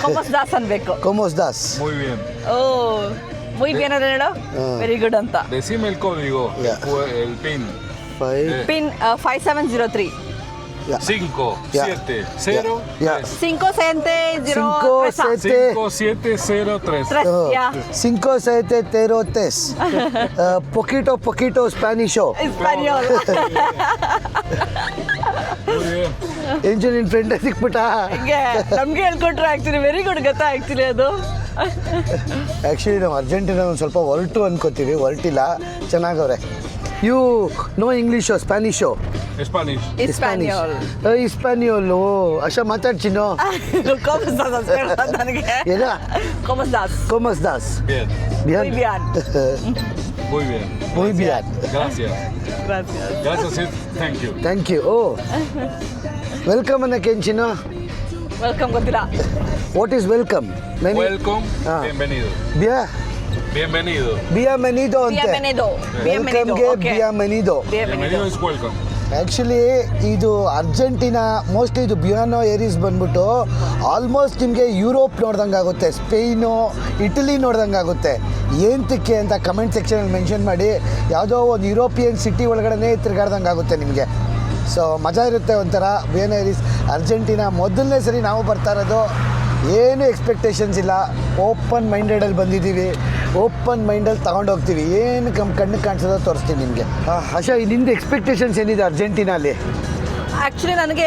ಕೊಮೋಸ್ ದಾಸ್ ಅನ್ಬೇಕು. ಕೊಮೋಸ್ ದಾಸ್. ಓ muy bien ಅಂದ್ರೆ ಹೇಳು. ವೆರಿ ಗುಡ್ ಅಂತ. Decime el código, el PIN. Pin 5703. Yeah. 5, Yeah. 7, 0, Yeah. 5 7 0 Cinco, 3 siete. 5, 7, 0, 3. 3 ya. 5, 7, 0, 3. Poquito Spanisho. Español. Muy bien. ಎಂಜು ನಿನ್ನ ಫ್ರೆಂಡ್ ಸಿಕ್ಬಿಟ್ಟ. ಹಿಂಗೆ ನಮ್ಗೆ ಹೇಳ್ಕೊಟ್ರು ಆ್ಯಕ್ಚುಲಿ ವೆರಿ ಗುಡ್ ಗೊತ್ತಾ ಆ್ಯಕ್ಚುಲಿ ಅದು. ಆ್ಯಕ್ಚುಲಿ ನಾವು ಅರ್ಜೆಂಟಿನಾ ಒಂದು ಸ್ವಲ್ಪ ಹೊರಟು ಅನ್ಕೋತೀವಿ, ಹೊರಟಿಲ್ಲ, ಚೆನ್ನಾಗವ್ರೆ. You know English Spanish? Spanish. Español. ಇಸ್ಪಾನಿಯೋಲು ಅಶ ಮಾತಾಡ್ಚಿನೋ. ¿Cómo estás? ಅಷ್ಟೇ ಹೇಳೋದು ನನಗೆ. ಏನ? ¿Cómo estás? ಕೋಮಸ್ ದಾಸ್. Bien. Muy bien. Muy bien. Muy bien. Gracias. Gracias. Gracias y thank you. Thank you. ಓ ವೆಲ್ಕಮ್ ಅನ್ನಕ್ಕೆ ಎಂಚಿನೋ. ವೆಲ್ಕಮ್ ಗೊತ್ತಿಲ್ಲ. What is welcome? Welcome. Ah. Bienvenido. ಬಿಯಾ Bienvenido. ಮೆನಿದೋ ಅಂತೆ. Bienvenido. ವೆಲ್ಕಮ್ಗೆ Okay. ಮೆನಿದೋ. Bienvenido es welcome. ಆ್ಯಕ್ಚುಲಿ ಇದು ಅರ್ಜೆಂಟಿನಾ, ಮೋಸ್ಟ್ಲಿ ಇದು ಬ್ಯೂನೋ ಏರೀಸ್ ಬಂದ್ಬಿಟ್ಟು ಆಲ್ಮೋಸ್ಟ್ ನಿಮಗೆ ಯುರೋಪ್ ನೋಡ್ದಂಗೆ ಆಗುತ್ತೆ, ಸ್ಪೇನು, ಇಟಲಿ ನೋಡ್ದಂಗೆ ಆಗುತ್ತೆ. ಏನಕ್ಕೆ ಅಂತ ಕಮೆಂಟ್ ಸೆಕ್ಷನಲ್ಲಿ ಮೆನ್ಷನ್ ಮಾಡಿ. ಯಾವುದೋ ಒಂದು ಯುರೋಪಿಯನ್ ಸಿಟಿ ಒಳಗಡೆ ತಿರುಗಾಡ್ದಂಗೆ ಆಗುತ್ತೆ ನಿಮಗೆ. ಸೊ ಮಜಾ ಇರುತ್ತೆ ಒಂಥರ. ಬ್ಯೂನೋ ಏರೀಸ್ ಅರ್ಜೆಂಟಿನಾ ಮೊದಲನೇ ಸರಿ ನಾವು ಬರ್ತಾ ಇರೋದು. ಏನು ಎಕ್ಸ್ಪೆಕ್ಟೇಷನ್ಸ್ ಇಲ್ಲ, ಓಪನ್ ಮೈಂಡೆಡಲ್ಲಿ ಬಂದಿದ್ದೀವಿ, ಓಪನ್ ಮೈಂಡಲ್ಲಿ ತೊಗೊಂಡೋಗ್ತೀವಿ. ಏನು ಕಣ್ಣು ಕಾಣಿಸೋದು ತೋರಿಸ್ತೀನಿ ನಿಮಗೆ. ಆಶಾ, ನಿಂದು ಎಕ್ಸ್ಪೆಕ್ಟೇಷನ್ಸ್ ಏನಿದೆ ಅರ್ಜೆಂಟಿನಲ್ಲಿ? ಆ್ಯಕ್ಚುಲಿ ನನಗೆ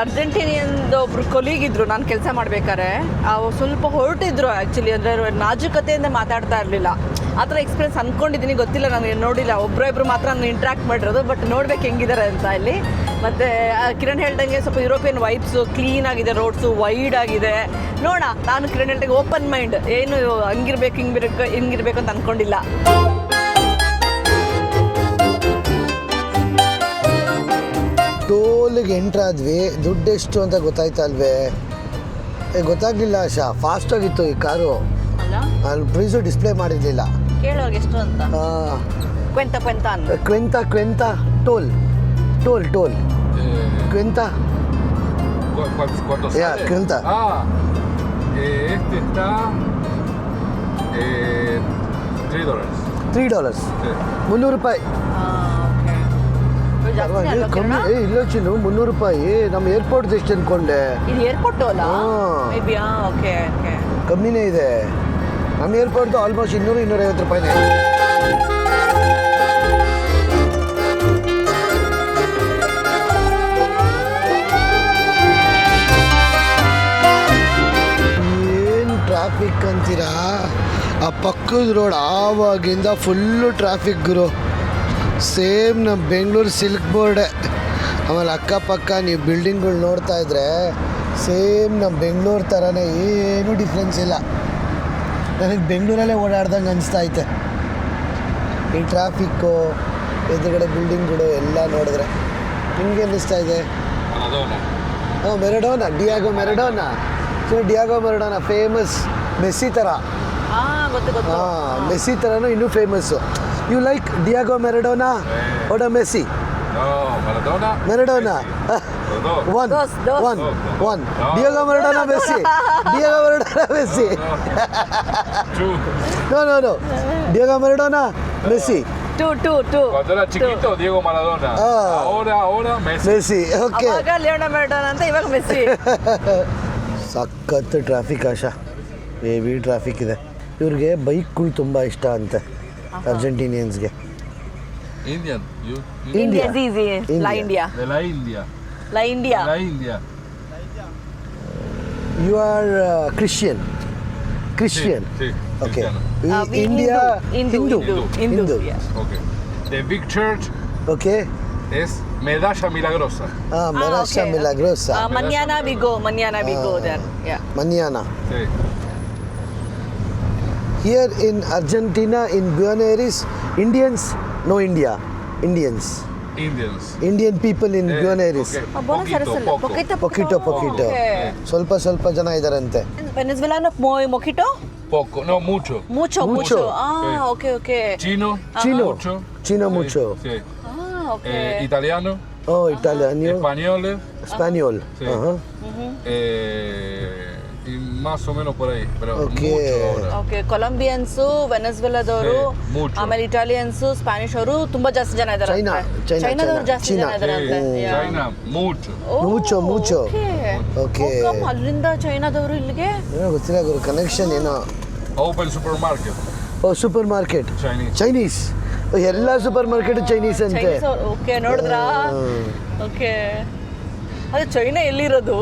ಅರ್ಜೆಂಟೀನಿಯನ್ದು ಒಬ್ರು ಕೊಲೀಗ್ ಇದ್ದರು ನಾನು ಕೆಲಸ ಮಾಡಬೇಕಾದ್ರೆ. ಅವ್ರು ಸ್ವಲ್ಪ ಹೊರಟಿದ್ರು ಆ್ಯಕ್ಚುಲಿ, ಅಂದರೆ ನಾಜೂಕತೆಯಿಂದ ಮಾತಾಡ್ತಾ ಇರಲಿಲ್ಲ. ಆ ಥರ ಎಕ್ಸ್ಪೀರಿಯನ್ಸ್ ಅಂದ್ಕೊಂಡಿದ್ದೀನಿ, ಗೊತ್ತಿಲ್ಲ, ನನಗೆ ನೋಡಿಲ್ಲ. ಒಬ್ಬರು ಮಾತ್ರ ನಾನು ಇಂಟ್ರ್ಯಾಕ್ಟ್ ಮಾಡಿರೋದು, ಬಟ್ ನೋಡ್ಬೇಕು ಹೆಂಗಿದ್ದಾರೆ ಅಂತ ಇಲ್ಲಿ. ಮತ್ತು ಕಿರಣ್ ಹೇಳ್ದಂಗೆ ಸ್ವಲ್ಪ ಯುರೋಪಿಯನ್ ವೈಬ್ಸು, ಕ್ಲೀನ್ ಆಗಿದೆ, ರೋಡ್ಸು ವೈಡ್ ಆಗಿದೆ. ನೋಡೋಣ, ನಾನು ಕಿರಣ್ ಹೇಳ್ದಂಗೆ ಓಪನ್ ಮೈಂಡ್, ಏನು ಹಂಗಿರ್ಬೇಕು ಹಿಂಗಿರ್ಬೇಕು ಅಂತ ಅಂದ್ಕೊಂಡಿಲ್ಲ. ಟೋಲಿಗೆ ಎಂಟ್ರಾದ್ವಿ, ದುಡ್ಡು ಎಷ್ಟು ಅಂತ ಗೊತ್ತಾಯ್ತಾ ಅಲ್ವೇ? ಗೊತ್ತಾಗಲಿಲ್ಲ ಆಶಾ, ಫಾಸ್ಟಾಗಿತ್ತು ಈ ಕಾರು. ಅಲ್ಲ, ಅಲ್ಲಿ ಪ್ರೈಸು ಡಿಸ್ಪ್ಲೇ ಮಾಡಿರಲಿಲ್ಲ. ಕೇಳೋರ್ಗೆ ಎಷ್ಟು ಅಂತ ಕ್ವೆಂತ ಅನ್ನು ಕ್ವೆಂತ toll ಕ್ವೆಂತ. ¿Cuánto Ya, sale? cuenta. Este está $3. $3. Sí. 300 ರೂಪಾಯಿ. ಜಾಸ್ತಿ ಅಲ್ವಾ ಕಿರಣ? ಇಲ್ಲ ಚಿನ್ನು, 300 ರೂಪಾಯಿ. ನಮ್ಮ ಏರ್ಪೋರ್ಟ್ ಎಷ್ಟು ಅನ್ಕೊಂಡೆ. ಇದು ಏರ್ಪೋರ್ಟು ಅಲ್ಲ? ಹಾ. ಮೇಬಿ. Okay okay. ಕಮ್ಮಿನೇ ಇದೆ. ನಮ್ಮ ಏರ್ಪೋರ್ಟ್ದು ಆಲ್ಮೋಸ್ಟ್ 200-250 ರೂಪಾಯಿನೇ. ಏನು ಟ್ರಾಫಿಕ್ ಅಂತೀರಾ? ಆ ಪಕ್ಕದ ರೋಡ್ ಆವಾಗಿಂದ ಫುಲ್ಲು ಟ್ರಾಫಿಕ್ ಗುರು. ಸೇಮ್ ನಮ್ಮ ಬೆಂಗಳೂರು ಸಿಲ್ಕ್ ಬೋರ್ಡೆ. ಆಮೇಲೆ ಅಕ್ಕಪಕ್ಕ ನೀವು ಬಿಲ್ಡಿಂಗ್ಗಳು ನೋಡ್ತಾ ಇದ್ರೆ ಸೇಮ್ ನಮ್ಮ ಬೆಂಗಳೂರು ಥರನೇ, ಏನೂ ಡಿಫ್ರೆನ್ಸ್ ಇಲ್ಲ. ನನಗೆ ಬೆಂಗಳೂರಲ್ಲೇ ಓಡಾಡ್ದಂಗೆ ಅನಿಸ್ತಾ ಐತೆ ಈ ಟ್ರಾಫಿಕ್ಕು, ಎದುರುಗಡೆ ಬಿಲ್ಡಿಂಗ್ಗಳು ಎಲ್ಲ ನೋಡಿದ್ರೆ. ನಿಮಗೆ ಅನ್ನಿಸ್ತಾ ಇದೆ? Maradona. Maradona, Diego Maradona. So Diego Maradona famous, Messi ಥರ. ಗೊತ್ತು. ಮೆಸ್ಸಿ ಥರನೂ ಇನ್ನೂ famous. You like Diego Maradona or Messi? No, Maradona. Maradona. Los dos. One Dos. One one Diego Maradona Messi. Diego Maradona Messi. Two. No Diego Maradona Messi. Two Cuando era chiquito, Diego Maradona. Ah. Ahora Messi. Messi. Okay. ಅವಾಗ ಲಿಯೋನೋ ಮೆರಡೋನಾ ಅಂತ, ಇವಾಗ Messi. ಸಖತ್ತು traffic ಆಶಾ, heavy traffic ಇದೆ. ಇವ್ರಿಗೆ ಬೈಕ್ಗಳು ತುಂಬ ಇಷ್ಟ ಅಂತೆ ಅರ್ಜೆಂಟೀನಿಯನ್ಸ್ಗೆ. Indian. India is easy. La India. De la India. La India. De la India. You are Christian? Sí, okay. cristiano. We India Hindu. Yeah. Okay. The big church okay. es Medalla Milagrosa. ಮೆರಾಶಾ okay. ಮಿಲಾಗ್ರೋಸಾ. Mañana we go there. Yeah. ಮನ್ಯಾನ. Sí. Here in Argentina, in Buenos Aires, Indians, no India, Indians. Indian people in Buenos Aires. Okay. Buenos Aires ಅಲ್ಲಿ Poquito. Okay. ಸ್ವಲ್ಪ ಜನ ಇದಾರಂತೆ. Venezuelano mojito? Poco, no, mucho. Mucho. Okay. Chino. Chino mucho. Sí. Okay. Italiano. Oh, italiano. Español. Español. Sí. Uh-huh. y más o menos por ahí, pero Ok. mucho ahora. Okay Colombians ವೆನೆಜುವೆಲಾದವರು Sí, mucho. ಆಮೇಲೆ Italians Spanish ಅವರು ತುಂಬಾ ಜಾಸ್ತಿ ಜನ ಇದ್ದಾರೆ China, ಚೈನಾದವ್ರು China. ಜಾಸ್ತಿ ಜನ ಇದ್ದಾರೆ Sí, ಅಂತೆ China, mucho. Mucho. Okay. ಅಲ್ಲಿಂದ ಚೈನಾದವರು ಇಲ್ಲಿಗೆ ಏನೋ ಗೊತ್ತಿಲ್ಲ ಗುರು ಕನೆಕ್ಷನ್ ಏನೋ. Open supermarket, ಓ ಸೂಪರ್ ಮಾರ್ಕೆಟ್ Chinese. ಚೈನೀಸ್ ಎಲ್ಲ ಸೂಪರ್ ಮಾರ್ಕೆಟ್ ಚೈನೀಸ್ ಅಂತೆ. ಓಕೆ ನೋಡಿದ್ರಾ ಓಕೆ ಅದು ಚೈನಾ ಎಲ್ಲಿರೋದು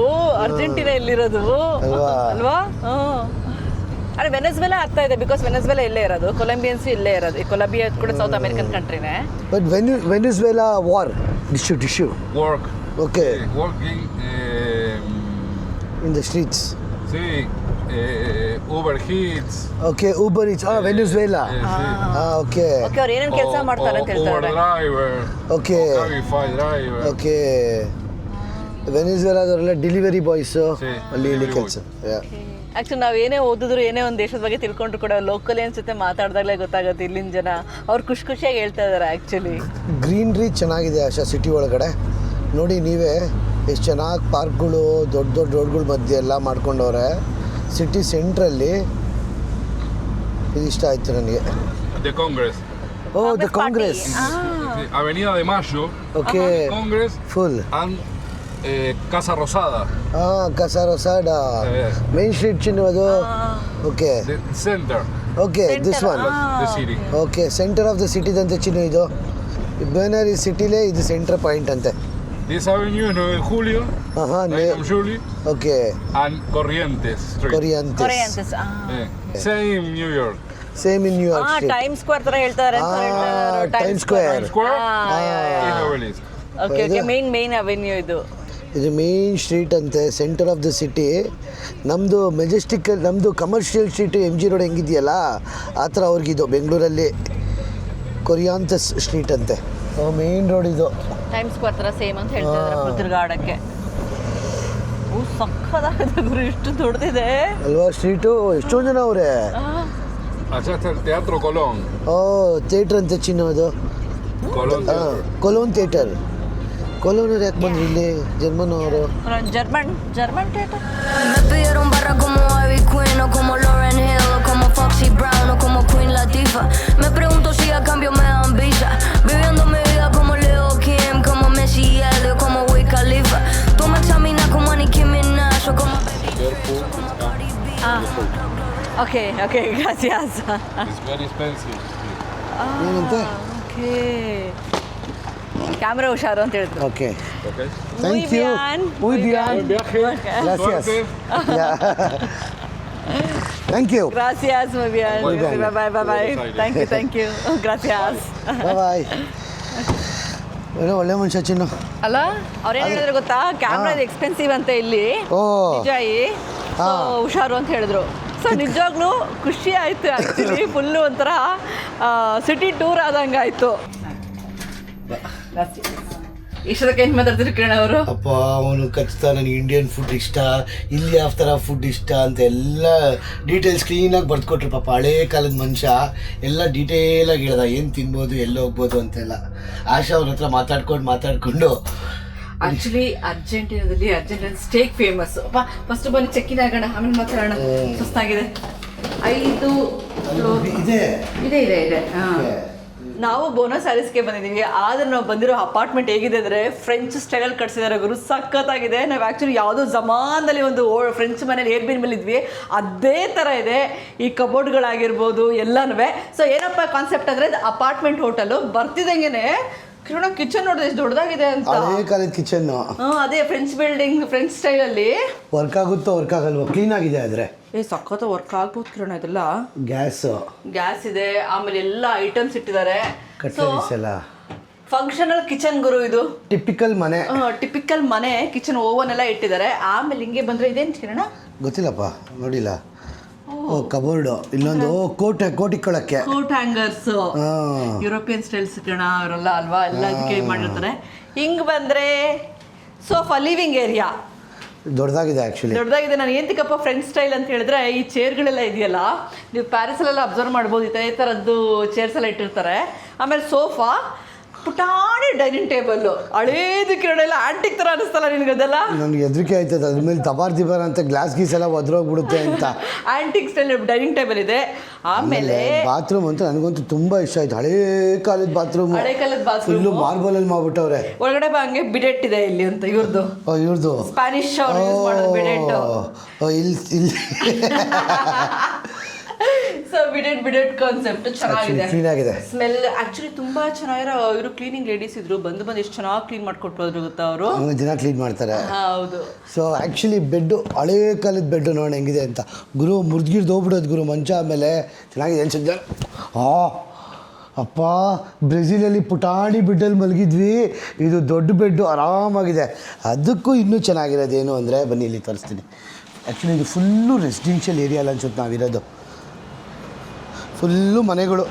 ಅರ್ಜೆಂಟಿನಾ ಎಲ್ಲಿರೋದು ಅಲ್ವಾ? ಅಲ್ವಾ ಅರೆ ವೆನೆಜುವೆಲಾ ಆಗ್ತಾ ಇದೆ ಬಿಕಾಸ್ ವೆನೆಜುವೆಲಾ ಇಲ್ಲೇ ಇರೋದು ಕೊಲಂಬಿಯನ್ಸ್ ಇಲ್ಲೇ ಇರೋದು ಈ ಕೊಲಂಬಿಯಾ ಕೂಡ ಸೌತ್ ಅಮೆರಿಕನ್ ಕಂಟ್ರಿನೇ ಬಟ್ ವೆನಿಜುವೆಲಾ ವಾರ್ ಟಿಶ್ಯೂ Work. Okay Working. In the streets. Sí. Uber Eats. Okay Uber Eats Venezuela. Sí. Okay okay ಅವ್ರು ಏನೇನು ಕೆಲಸ ಮಾಡ್ತಾರೆ ಅಂತ Uber ಹೇಳ್ತಾರೆ driver. Okay Cabify driver. Okay ವೆನಿಜುವೆಲಾದವರೆಲ್ಲ ಡೆಲಿವರಿ ಬಾಯ್ಸು Sí, ಅಲ್ಲಿ ಇಲ್ಲಿ delivery ಕೆಲಸ. ಆ್ಯಕ್ಚುಲಿ ನಾವು ಏನೇ ಓದಿದ್ರು ಏನೇ ಒಂದು ದೇಶದ ಬಗ್ಗೆ ತಿಳ್ಕೊಂಡ್ರು ಕೂಡ ಲೋಕಲಿಯನ್ಸ್ ಜೊತೆ ಮಾತಾಡಿದಾಗಲೇ ಗೊತ್ತಾಗುತ್ತೆ ಇಲ್ಲಿನ ಜನ ಅವ್ರು ಖುಷಿಯಾಗಿ ಹೇಳ್ತಾ ಇದ್ದಾರೆ ಆ್ಯಕ್ಚುಲಿ ಗ್ರೀನ್ರಿ ಚೆನ್ನಾಗಿದೆ ಆಶಾ ಸಿಟಿ ಒಳಗಡೆ ನೋಡಿ ನೀವೇ ಎಷ್ಟು ಚೆನ್ನಾಗಿ ಪಾರ್ಕ್ಗಳು ದೊಡ್ಡ ರೋಡ್ಗಳ ಮಧ್ಯೆ ಎಲ್ಲ ಮಾಡ್ಕೊಂಡವ್ರೆ ಸಿಟಿ ಸೆಂಟ್ರಲ್ಲಿ. ಇದು ಇಷ್ಟ ಆಯಿತು ನನಗೆ. De Congress. Oh the Congress. Sí, Avenida de Mayo. Okay Congress full and Casa Rosada. ಹಾಂ ಕಸಾರಸಾಡ ಮೇನ್ ಸ್ಟ್ರೀಟ್ ಚಿನ್ನು ಅದು. Okay The center. Okay this one. The city. Okay centre of the ಸಿಟಿದಂತೆ ಚಿನ್ನು ಇದು. ಬೇನರಿ ಸಿಟಿಲೇ ಇದು ಸೆಂಟರ್ ಪಾಯಿಂಟ್ ಅಂತೆ. This avenue is 9 de Julio. ಹಾಂ Julie. Okay And Corrientes Street. Corrientes Same New York. Same in New York street. Time square ತರ ಹೇಳ್ತಾರೆ time square. Square. In Obelisk. Okay okay main avenue ಇದು ಇದು main street ಅಂತೆ centre of the city. ನಮ್ಮದು Majestic ನಮ್ಮದು Commercial Street M G road ಹೆಂಗಿದೆಯಲ್ಲ ಆ ಥರ ಅವ್ರಿಗಿದು ಬೆಂಗಳೂರಲ್ಲಿ ಕೊರಿಯಾಂತಸ್ ಸ್ಟ್ರೀಟ್ ಅಂತೆ. ಮೇನ್ ರೋಡ್ ಇದು. ಟೈಮ್ ಸ್ಕ್ವೇರ್ ತರ ಸೇಮ್ ಅಂತ ಹೇಳ್ತಾ ಇದ್ದಾರೆ ತಿರುಗಾಡಕ್ಕೆ. ಓ ಸಕ್ಕದಾಗಿದೆ ಗುರು ಇಷ್ಟು ದೊಡ್ಡದಿದೆ ಅಲ್ವಾ ಸ್ಟ್ರೀಟು. ಎಷ್ಟೊಂದು ಜನ ಅವರೇ. Allá está el Teatro Colón. ಓ ಥಿಯೇಟ್ರ್ ಅಂತೆ ಚಿನ್ನು ಅದು. Colón ಹಾಂ Theater. Colon theatre. ಕೊಲೋನವ್ರು ಯಾಕೆ ಬಂದ್ರು ಇಲ್ಲಿ ಜರ್ಮನ್ ಅವರು? German theatre Me pidieron barra como Ivy Queen o como Lauryn Hill o como Foxy Brown o como Queen Latifah. Me pregunto si a cambio me dan visa. Viviendo mi vida como Leo Kim, como Messi y Elio, como Wiz Khalifa. Tú me examinas como Nicki Minaj o como Cardi B. Okay okay ಗ್ರಾಸಿಯಾಸ್ It's very expensive. ಏನಂತೆ? Okay camera ಹುಷಾರು ಅಂತ ಹೇಳಿದ್ರು okay Okay. Thank you. Muy bien. Muy bien. Viaje. Gracias. Suerte. Thank you. ಗ್ರಾಸಿಯಾಸ್ muy bien. Muy bien. Bye bye thank you ಗ್ರಾಸಿಯಾಸ್ bye. ಏನೋ ಒಳ್ಳೆ ಮನುಷ್ಯ ಚಿನ್ನು. ಅಲ್ಲ ಅವ್ರೇನು ಹೇಳಿದ್ರು ಗೊತ್ತಾ ಕ್ಯಾಮ್ರಾ ಇದು ಎಕ್ಸ್ಪೆನ್ಸಿವ್ ಅಂತ ಇಲ್ಲಿ ಓ ನಿಜಾಯಿ ಸೊ ಹುಷಾರು ಅಂತ ಹೇಳಿದ್ರು. ಸೊ ನಿಜವಾಗ್ಲೂ ಖುಷಿ ಆಯಿತು ಆ್ಯಕ್ಚುಲಿ ಫುಲ್ಲು ಒಂಥರ ಸಿಟಿ ಟೂರ್ ಆದಂಗೆ ಆಯಿತು. ಇಷ್ಟಕ್ಕೆ ಏನು ಮಾತಾಡ್ತಿದ್ರು ಕಿರಣ್ ಅವರು? ಅಪ್ಪ ಅವನು ಖಚಿತ ನನಗೆ ಇಂಡಿಯನ್ ಫುಡ್ ಇಷ್ಟ, ಇಲ್ಲಿ ಯಾವ ಥರ ಫುಡ್ ಇಷ್ಟ ಅಂತ ಎಲ್ಲ ಡೀಟೇಲ್ಸ್ ಕ್ಲೀನಾಗಿ ಬರ್ದುಕೊಟ್ರು. ಪಾಪ ಹಳೇ ಕಾಲದ ಮನುಷ್ಯ ಎಲ್ಲ ಡೀಟೇಲಾಗಿ ಹೇಳ್ದ ಏನು ತಿನ್ಬೋದು ಎಲ್ಲಿ ಹೋಗ್ಬೋದು ಅಂತೆಲ್ಲ. ಆಶಾ ಅವ್ರ ಹತ್ರ ಮಾತಾಡ್ಕೊಂಡು ಆಕ್ಚುಲಿ ಅರ್ಜೆಂಟೀನಾದಲ್ಲಿ ಸ್ಟೇಕ್ ಫೇಮಸ್. ಫಸ್ಟ್ ಬನ್ನಿ ಚೆಕ್ಕಿನ ಆಗೋಣ ಆಮೇಲೆ ಮಾತಾಡೋಣ. ಸುಸ್ತಾಗಿದೆ. 5 ಇದೆ. ಇದೆ ನಾವು ಬೋನಸ್ ಸ್ಯಾರೀಸ್ಗೆ ಬಂದಿದ್ದೀವಿ. ಆದರೆ ನಾವು ಬಂದಿರೋ ಅಪಾರ್ಟ್ಮೆಂಟ್ ಹೇಗಿದೆ ಅಂದರೆ ಫ್ರೆಂಚ್ ಸ್ಟೈಲಲ್ಲಿ ಕಟ್ಸಿದ್ದಾರೆ ಗುರು. ಸಖತ್ತಾಗಿದೆ. ನಾವು ಆ್ಯಕ್ಚುಲಿ ಯಾವುದೋ ಜಮಾನದಲ್ಲಿ ಒಂದು ಫ್ರೆಂಚ್ ಮನೇಲಿ ಏರ್ಬಿನ್ ಮೇಲೆ ಇದ್ವಿ, ಅದೇ ಥರ ಇದೆ ಈ ಕಬೋರ್ಡ್ಗಳಾಗಿರ್ಬೋದು ಎಲ್ಲನೂ. ಸೊ ಏನಪ್ಪ ಕಾನ್ಸೆಪ್ಟ್ ಅಂದರೆ ಇದು ಅಪಾರ್ಟ್ಮೆಂಟ್ ಹೋಟೆಲು. ಬರ್ತಿದ್ದಂಗೆ ಕಿರಣ ಕಿಚನ್ ನೋಡಿದ್ರೆ ಎಷ್ಟು ದೊಡ್ಡದಾಗಿದೆ ಅಂತ. ಹಳೇ ಕಾಲದ ಕಿಚನ್. ಅದೇ ಫ್ರೆಂಚ್ ಬಿಲ್ಡಿಂಗ್ ಫ್ರೆಂಚ್ ಸ್ಟೈಲಲ್ಲಿ. ವರ್ಕ್ ಆಗುತ್ತೋ ವರ್ಕ್ ಆಗಲ್ವೋ ಕ್ಲೀನ್ ಆಗಿದೆ. ಆದರೆ ಸಖತ್ ವರ್ಕ್ ಆಗ್ಬೋದು ಕಿರಣ. ಇದೆಲ್ಲ ಗ್ಯಾಸ್ ಇದೆ, ಆಮೇಲೆ ಎಲ್ಲ ಐಟಮ್ಸ್ ಇಟ್ಟಿದ್ದಾರೆ. ಕಟ್ಲರೀಸ್ ಎಲ್ಲ ಫಂಕ್ಷನಲ್ ಕಿಚನ್ ಗುರು ಇದು. ಟಿಪಿಕಲ್ ಮನೆ ಕಿಚನ್ ಓವನ್ ಎಲ್ಲ ಇಟ್ಟಿದ್ದಾರೆ. ಆಮೇಲೆ ಹಿಂಗೆ ಬಂದ್ರೆ ಇದೇನು ಕಿರಣ ಗೊತ್ತಿಲ್ಲಪ್ಪ ನೋಡಿಲ್ಲ. ಓ ಕಬೋರ್ಡು. ಇಲ್ಲೊಂದು ಕೋಟ್ ಇಟ್ಕೊಳ್ಳೋಕ್ಕೆ coat hangers European styles Kiran ಅವರೆಲ್ಲ ಅಲ್ವಾ ಎಲ್ಲ ಅದಕ್ಕೆ ಮಾಡಿರ್ತಾರೆ. ಹಿಂಗೆ ಬಂದರೆ ಸೋಫಾ ಲಿವಿಂಗ್ ಏರಿಯಾ ದೊಡ್ಡದಾಗಿದೆ. ಆ್ಯಕ್ಚುಲಿ ದೊಡ್ಡದಾಗಿದೆ. ನಾನು ಏಂತಿಕಪ್ಪ ಫ್ರೆಂಚ್ ಸ್ಟೈಲ್ ಅಂತ ಹೇಳಿದ್ರೆ ಈ ಚೇರ್ಗಳೆಲ್ಲ ಇದೆಯಲ್ಲ, ನೀವು ಪ್ಯಾರಿಸಲ್ಲೆಲ್ಲ ಅಬ್ಸರ್ವ್ ಮಾಡ್ಬೋದು. ಇದೇ ಥರದ್ದು ಚೇರ್ಸ್ ಎಲ್ಲ ಇಟ್ಟಿರ್ತಾರೆ. ಆಮೇಲೆ ಸೋಫಾ ಪುಟಾಣಿ ಡೈನಿಂಗ್ ಟೇಬಲ್ ಹಳೇದು ಕಿರಣ ಆಂಟಿಕ್ ಥರ ಅನಿಸ್ತಲ್ಲ ನಿನಗದೆಲ್ಲ. ನನಗೆ ಹೆದರಿಕೆ ಆಯ್ತದೆ ಅದ್ರ ಮೇಲೆ ದಿಬಾರ್ ಅಂತ ಗ್ಲಾಸ್ ಗೀಸ್ ಎಲ್ಲ ಒದ್ರೋಗ್ಬಿಡುತ್ತೆ ಅಂತ. ಆಂಟಿಕ್ ಸ್ಟೈಲ್ ಡೈನಿಂಗ್ ಟೇಬಲ್ ಇದೆ. ಆಮೇಲೆ ಬಾತ್ರೂಮ್ ಅಂತೂ ನನಗಂತೂ ತುಂಬ ಇಷ್ಟ ಆಯ್ತು. ಹಳೇ ಕಾಲದ ಬಾತ್ರೂಮ್, ಹಳೆ ಕಾಲದ ಬಾತ್ರೂಮ್ ಫುಲ್ಲು ಮಾರ್ಬಲಲ್ಲಿ ಮಾಡ್ಬಿಟ್ಟವ್ರೆ. ಒಳಗಡೆ ಬಾ ಹಂಗೆ ಬಿಡೆಟ್ ಇದೆ ಇಲ್ಲಿ ಅಂತ ಇವ್ರದ್ದು ಇವ್ರದ್ದು ಸ್ಪ್ಯಾನಿಷ್ ಅವ್ರು ಯೂಸ್ ಮಾಡೋದು ಬಿಡೆಟ್. ಇಲ್ಲಿ ಸೊ ಬಿಡೆಟ್ ಕಾನ್ಸೆಪ್ಟ್ ಚೆನ್ನಾಗಿದೆ, ಕ್ಲೀನ್ ಆಗಿದೆ. ಸ್ಮೆಲ್ ಆಕ್ಚುಲಿ ತುಂಬಾ ಚೆನ್ನಾಗಿರೋ ಇವರು ಕ್ಲೀನಿಂಗ್ ಲೇಡೀಸ್ ಇದ್ರು. ಬಂದು ಎಷ್ಟು ಚೆನ್ನಾಗಿ ಕ್ಲೀನ್ ಮಾಡ್ಕೊಟ್ಟು ಹೋದ್ರು ಗೊತ್ತಾ ಅವರು. ದಿನ ಕ್ಲೀನ್ ಮಾಡ್ತಾರೆ. ಹೌದು. ಸೊ ಆ್ಯಕ್ಚುಲಿ ಬೆಡ್ಡು ಹಳೇ ಕಾಲದ ಬೆಡ್ಡು ನೋಡೋಣ ಹೆಂಗಿದೆ ಅಂತ. ಗುರು ಮುರಿದ್ಗಿರ್ದು ಹೋಗ್ಬಿಡೋದು ಗುರು ಮಂಚ. ಆಮೇಲೆ ಚೆನ್ನಾಗಿದೆ ಅನ್ಸುತ್ತೆ. ಅಪ್ಪ ಬ್ರೆಜಿಲಲ್ಲಿ ಪುಟಾಣಿ ಬೆಡ್ಡಲ್ಲಿ ಮಲಗಿದ್ವಿ, ಇದು ದೊಡ್ಡ ಬೆಡ್ಡು ಆರಾಮಾಗಿದೆ. ಅದಕ್ಕೂ ಇನ್ನೂ ಚೆನ್ನಾಗಿರೋದೇನು ಅಂದರೆ ಬನ್ನಿ ಇಲ್ಲಿ ತೋರಿಸ್ತೀನಿ. ಆ್ಯಕ್ಚುಲಿ ಇದು ಫುಲ್ಲು ರೆಸಿಡೆನ್ಷಿಯಲ್ ಏರಿಯಾ ಅನ್ಸುತ್ತೆ ನಾವಿರೋದು. ಫುಲ್ಲು ಮನೆಗಳು,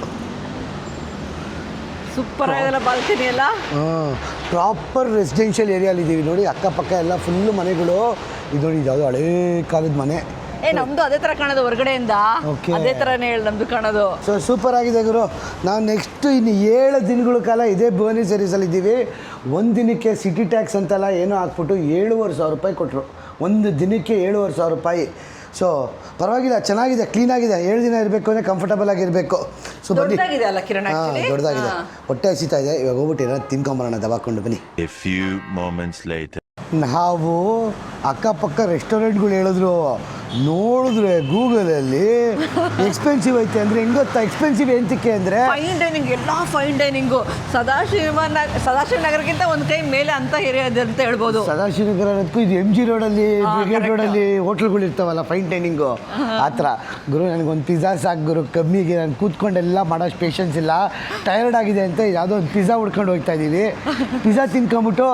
ಸೂಪರ್ ಆಗಿದೆಲ್ಲ ಬಾಲ್ಕನಿ ಎಲ್ಲ. ಪ್ರಾಪರ್ ರೆಸಿಡೆನ್ಷಿಯಲ್ ಏರಿಯಾಲಿದ್ದೀವಿ ನೋಡಿ. ಅಕ್ಕಪಕ್ಕ ಎಲ್ಲ ಫುಲ್ಲು ಮನೆಗಳು. ಇದು ನೋಡಿ, ಇದು ಯಾವುದೋ ಹಳೇ ಕಾಲದ ಮನೆ. ನಮ್ದು ಅದೇ ತರ ಕಾಣೋದು ಹೊರಗಡೆಯಿಂದ. ಅದೇ ತರನೇ ಹೇಳಿ ನಮ್ದು ಕಾಣೋದು. ಸೊ ಸೂಪರ್ ಆಗಿದೆ ಗುರು. ನಾವು ನೆಕ್ಸ್ಟ್ ಇನ್ನು 7 ದಿನಗಳ ಕಾಲ ಇದೇ ಭುವನೇಶ್ವರೀಸಲ್ಲಿ ಇದ್ದೀವಿ. ಒಂದು ದಿನಕ್ಕೆ ಸಿಟಿ ಟ್ಯಾಕ್ಸ್ ಅಂತೆಲ್ಲ ಏನೋ ಹಾಕ್ಬಿಟ್ಟು 7,500 ರೂಪಾಯಿ ಕೊಟ್ಟರು. ಒಂದು ದಿನಕ್ಕೆ 7,500 ರೂಪಾಯಿ. ಸೊ ಪರವಾಗಿಲ್ಲ, ಚೆನ್ನಾಗಿದೆ, ಕ್ಲೀನಾಗಿದೆ. 7 ದಿನ ಇರಬೇಕು ಅಂದರೆ ಕಂಫರ್ಟಬಲ್ ಆಗಿರಬೇಕು. ಸೊ ಬನ್ನಿ. ದೊಡ್ಡದಾಗಿದೆ ಅಲ್ಲ ಕಿರಣ್? ದೊಡ್ಡದಾಗಿದೆ. ಹೊಟ್ಟೆ ಹಸಿತಾ ಇದೆ. ಇವಾಗ ಹೋಗ್ಬಿಟ್ಟು ಏನಾದ್ರು ತಿನ್ಕೊಂಬರೋಣ ದವಾಕೊಂಡು ಬನ್ನಿ. A few moments later. ನಾವು ಅಕ್ಕಪಕ್ಕ ರೆಸ್ಟೋರೆಂಟ್ಗಳು ಹೇಳಿದ್ರು, ನೋಡಿದ್ರೆ ಗೂಗಲಲ್ಲಿ ಎಕ್ಸ್ಪೆನ್ಸಿವ್ ಐತೆ ಅಂದರೆ ಹೆಂಗೆ ಗೊತ್ತಾ? ಎಕ್ಸ್ಪೆನ್ಸಿವ್ ಎಂತಕ್ಕೆ ಅಂದರೆ ಫೈನ್ ಡೈನಿಂಗ್, ಎಲ್ಲ ಫೈನ್ ಡೈನಿಂಗು. ಸದಾಶಿವ ನಗರಕ್ಕಿಂತ ಒಂದು ಕೈ ಮೇಲೆ ಅಂತ ಏರಿಯಾ ಇದೆ ಅಂತ ಹೇಳ್ಬೋದು. ಸದಾಶಿವನಗರ ಅನ್ನೋದಕ್ಕೂ ಇದು MG ರೋಡಲ್ಲಿ, ಬ್ರಿಗೇಡ್ ರೋಡಲ್ಲಿ ಹೋಟ್ಲ್ಗಳು ಇರ್ತಾವಲ್ಲ ಫೈನ್ ಡೈನಿಂಗು, ಆ ಥರ. ಗುರು ನನಗೊಂದು ಪಿಜ್ಜಾ ಸಾಕು ಗುರು, ಕಮ್ಮಿಗೆ. ನಾನು ಕೂತ್ಕೊಂಡೆಲ್ಲ ಮಾಡೋಷ್ಟು ಪೇಷನ್ಸ್ ಇಲ್ಲ, ಟಯರ್ಡ್ ಆಗಿದೆ ಅಂತ ಯಾವುದೋ ಒಂದು ಪಿಜ್ಜಾ ಹುಡ್ಕೊಂಡು ಹೋಗ್ತಾ ಇದ್ದೀವಿ. ಪಿಜ್ಜಾ ತಿನ್ಕೊಂಬಿಟ್ಟು